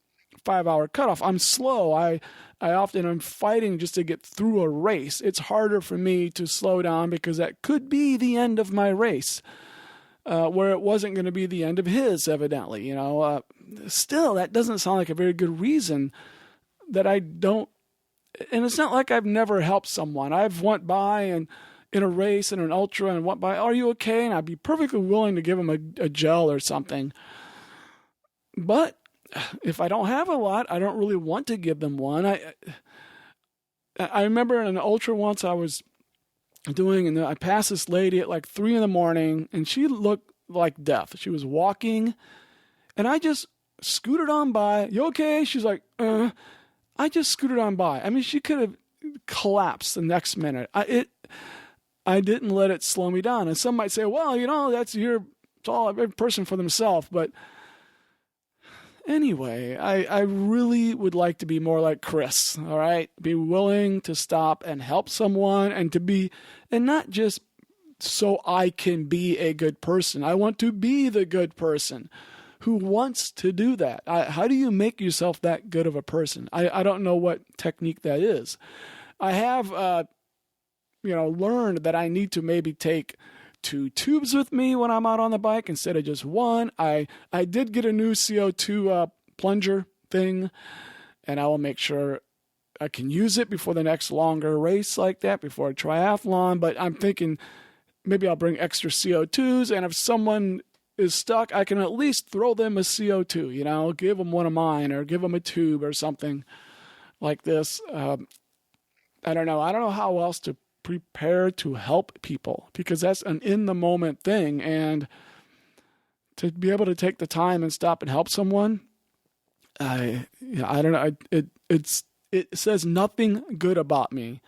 5-hour cutoff. I'm slow. I often am fighting just to get through a race. It's harder for me to slow down because that could be the end of my race, where it wasn't going to be the end of his, evidently. Still, that doesn't sound like a very good reason that I don't. And it's not like I've never helped someone. I've went by and in a race, in an ultra, and went by, are you okay? And I'd be perfectly willing to give him a gel or something. But if I don't have a lot, I don't really want to give them one. I remember in an ultra once I was doing, and I passed this lady at like 3 a.m, and she looked like death. She was walking, and I just scooted on by. You okay? She's like, I just scooted on by. I mean, she could have collapsed the next minute. I didn't let it slow me down. And some might say, well, it's all every person for themselves. But anyway, I really would like to be more like Chris, all right? Be willing to stop and help someone, and not just so I can be a good person. I want to be the good person who wants to do that. How do you make yourself that good of a person? I don't know what technique that is. I have, learned that I need to maybe take 2 tubes with me when I'm out on the bike instead of just one. I did get a new CO2 plunger thing, and I will make sure I can use it before the next longer race like that, before a triathlon. But I'm thinking maybe I'll bring extra CO2s, and if someone is stuck, I can at least throw them a CO2, give them one of mine or give them a tube or something like this. I don't know. I don't know how else to prepare to help people, because that's an in-the-moment thing. And to be able to take the time and stop and help someone, I don't know. It says nothing good about me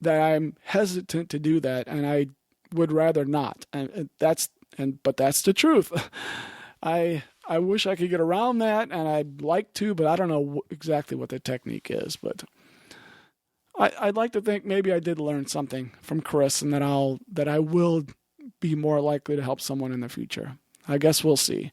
that I'm hesitant to do that, and I would rather not. But that's the truth. I wish I could get around that, and I'd like to, but I don't know exactly what the technique is. But I'd like to think maybe I did learn something from Chris, and that I will be more likely to help someone in the future. I guess we'll see.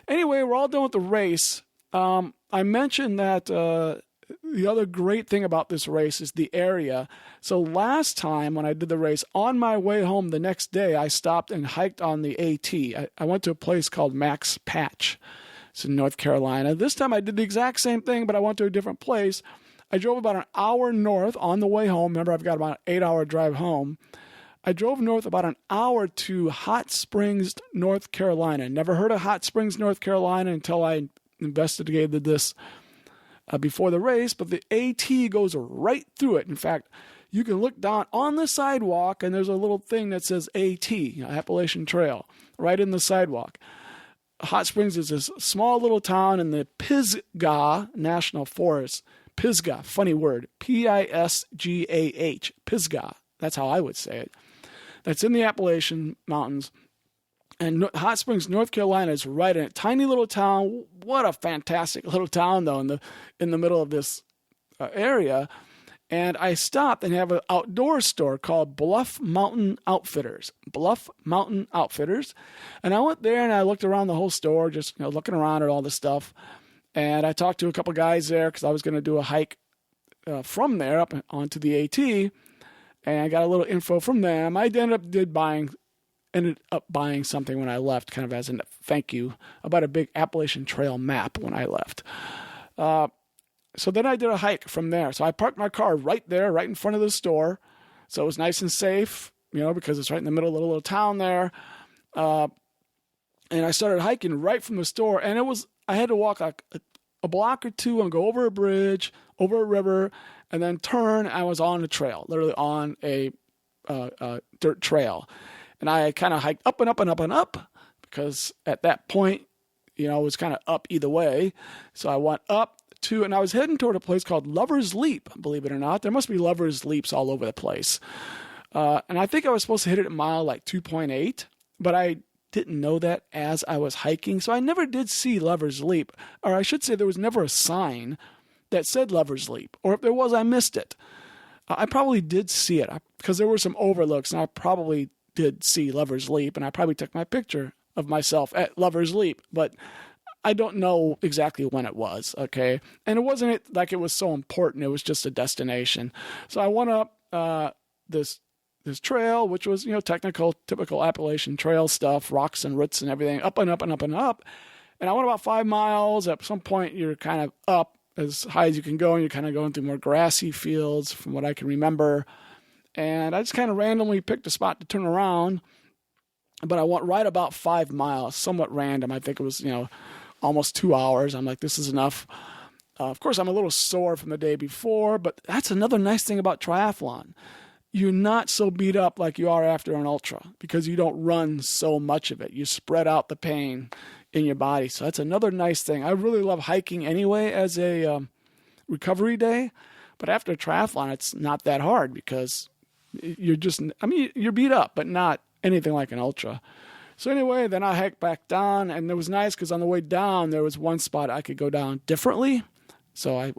Anyway, we're all done with the race. I mentioned that the other great thing about this race is the area. So last time when I did the race, on my way home the next day, I stopped and hiked on the AT. I went to a place called Max Patch. It's in North Carolina. This time I did the exact same thing, but I went to a different place. I drove about an hour north on the way home. Remember, I've got about an 8-hour drive home. I drove north about an hour to Hot Springs, North Carolina. Never heard of Hot Springs, North Carolina until I investigated this before the race, but the AT goes right through it. In fact, you can look down on the sidewalk, and there's a little thing that says AT, Appalachian Trail, right in the sidewalk. Hot Springs is this small little town in the Pisgah National Forest. Pisgah, funny word, Pisgah, Pisgah. That's how I would say it. That's in the Appalachian Mountains. And Hot Springs, North Carolina is right in it. Tiny little town. What a fantastic little town, though, in the middle of this area. And I stopped and have an outdoor store called Bluff Mountain Outfitters. Bluff Mountain Outfitters. And I went there and I looked around the whole store, just looking around at all this stuff. And I talked to a couple guys there because I was going to do a hike from there up onto the AT. And I got a little info from them. I ended up buying something when I left, kind of as a thank you, about a big Appalachian Trail map when I left. So then I did a hike from there. So I parked my car right there, right in front of the store. So it was nice and safe, because it's right in the middle of the little town there. And I started hiking right from the store. And I had to walk like a block or two and go over a bridge, over a river, and then turn. I was on a trail, literally on a dirt trail. And I kind of hiked up and up and up and up, because at that point, it was kind of up either way. So I went up and I was heading toward a place called Lover's Leap, believe it or not. There must be Lover's Leaps all over the place. And I think I was supposed to hit it at mile like 2.8, but I didn't know that as I was hiking. So I never did see Lover's Leap, or I should say there was never a sign that said Lover's Leap, or if there was, I missed it. I probably did see it because there were some overlooks, and I probably did see Lover's Leap, and I probably took my picture of myself at Lover's Leap, but I don't know exactly when it was, okay? And it wasn't like it was so important. It was just a destination. So I went up this trail, which was, typical Appalachian Trail stuff, rocks and roots and everything, up and up and up and up. And I went about 5 miles. At some point, you're kind of up as high as you can go, and you're kind of going through more grassy fields from what I can remember. And I just kind of randomly picked a spot to turn around, but I went right about 5 miles, somewhat random. I think it was, almost 2 hours. I'm like, this is enough. Of course, I'm a little sore from the day before, but that's another nice thing about triathlon. You're not so beat up like you are after an ultra, because you don't run so much of it. You spread out the pain in your body. So that's another nice thing. I really love hiking anyway as a recovery day, but after a triathlon, it's not that hard, because you're beat up, but not anything like an ultra. So anyway, then I hiked back down, and it was nice because on the way down, there was one spot I could go down differently. So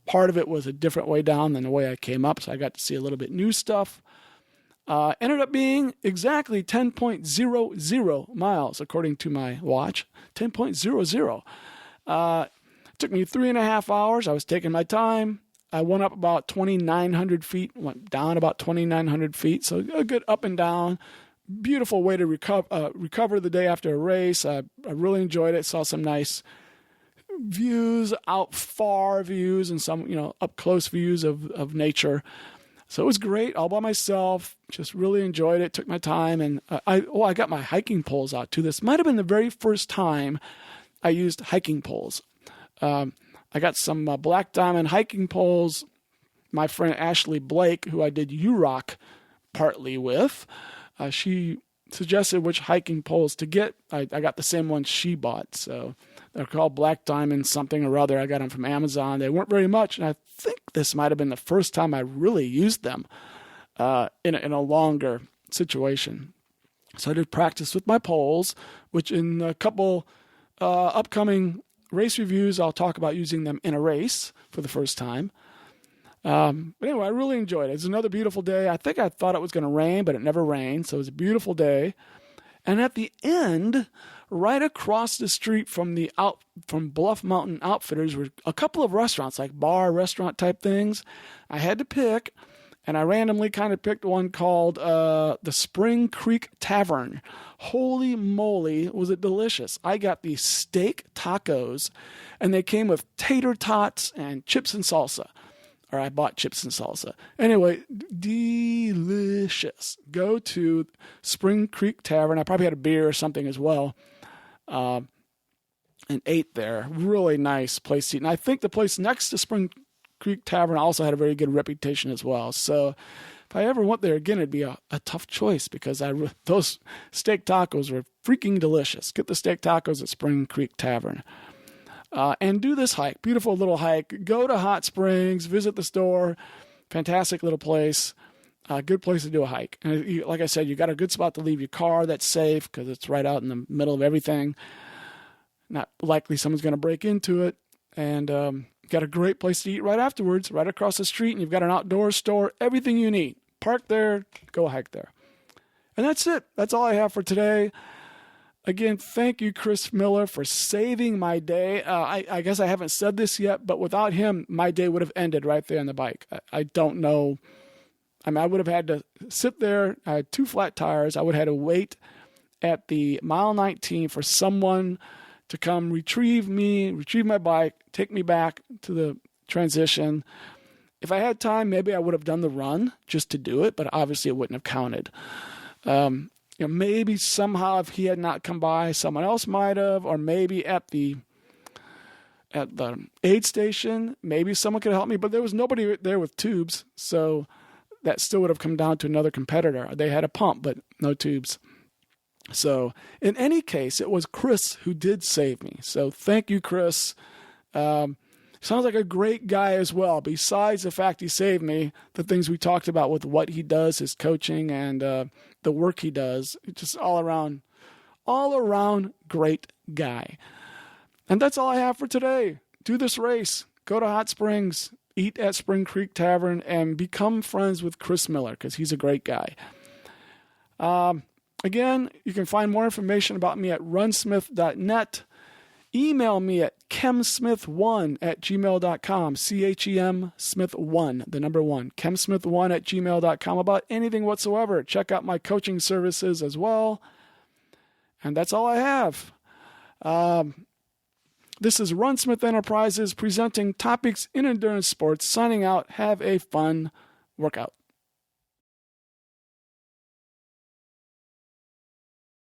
part of it was a different way down than the way I came up, so I got to see a little bit new stuff. Ended up being exactly 10.00 miles, according to my watch. 10.00. Took me 3.5 hours. I was taking my time. I went up about 2,900 feet, went down about 2,900 feet, so a good up and down. Beautiful way to recover the day after a race. I really enjoyed it. Saw some nice views, far views, and some up close views of nature. So it was great, all by myself. Just really enjoyed it. Took my time, and I got my hiking poles out too. This might have been the very first time I used hiking poles. I got some Black Diamond hiking poles. My friend Ashley Blake, who I did UROC partly with, she suggested which hiking poles to get. I got the same ones she bought. So they're called Black Diamond something or other. I got them from Amazon. They weren't very much, and I think this might have been the first time I really used them in a longer situation. So I did practice with my poles, which in a couple upcoming race reviews, I'll talk about using them in a race for the first time. But anyway, I really enjoyed it. It's another beautiful day. I think I thought it was going to rain, but it never rained. So it was a beautiful day. And at the end, right across the street from Bluff Mountain Outfitters were a couple of restaurants, like bar restaurant type things. I had to pick, and I randomly kind of picked one called the Spring Creek Tavern. Holy moly, was it delicious. I got the steak tacos, and they came with tater tots and chips and salsa. Or I bought chips and salsa. Anyway, delicious. Go to Spring Creek Tavern. I probably had a beer or something as well. And ate there. Really nice place to eat. And I think the place next to Spring Creek Tavern also had a very good reputation as well. So if I ever went there again, it'd be a tough choice because those steak tacos were freaking delicious. Get the steak tacos at Spring Creek Tavern. And do this hike. Beautiful little hike. Go to Hot Springs. Visit the store. Fantastic little place. Good place to do a hike. And like I said, you got a good spot to leave your car that's safe because it's right out in the middle of everything. Not likely someone's going to break into it. And got a great place to eat right afterwards, right across the street. And you've got an outdoor store. Everything you need. Park there. Go hike there. And that's it. That's all I have for today. Again, thank you, Chris Miller, for saving my day. I guess I haven't said this yet, but without him, my day would have ended right there on the bike. I don't know. I mean, I would have had to sit there. I had 2 flat tires. I would have had to wait at the mile 19 for someone to come retrieve my bike, take me back to the transition. If I had time, maybe I would have done the run just to do it, but obviously it wouldn't have counted. Maybe somehow if he had not come by, someone else might have, or maybe at the aid station, maybe someone could help me, but there was nobody there with tubes, so that still would have come down to another competitor. They had a pump, but no tubes. So in any case, it was Chris who did save me. So thank you, Chris. Sounds like a great guy as well. Besides the fact he saved me, the things we talked about with what he does, his coaching, and the work he does, just all around great guy. And that's all I have for today. Do this race. Go to Hot Springs. Eat at Spring Creek Tavern and become friends with Chris Miller because he's a great guy. Again, you can find more information about me at runsmith.net. Email me at chemsmith1@gmail.com, CHEM Smith1, the number 1, chemsmith1@gmail.com about anything whatsoever. Check out my coaching services as well. And that's all I have. This is Run Smith Enterprises presenting topics in endurance sports. Signing out. Have a fun workout.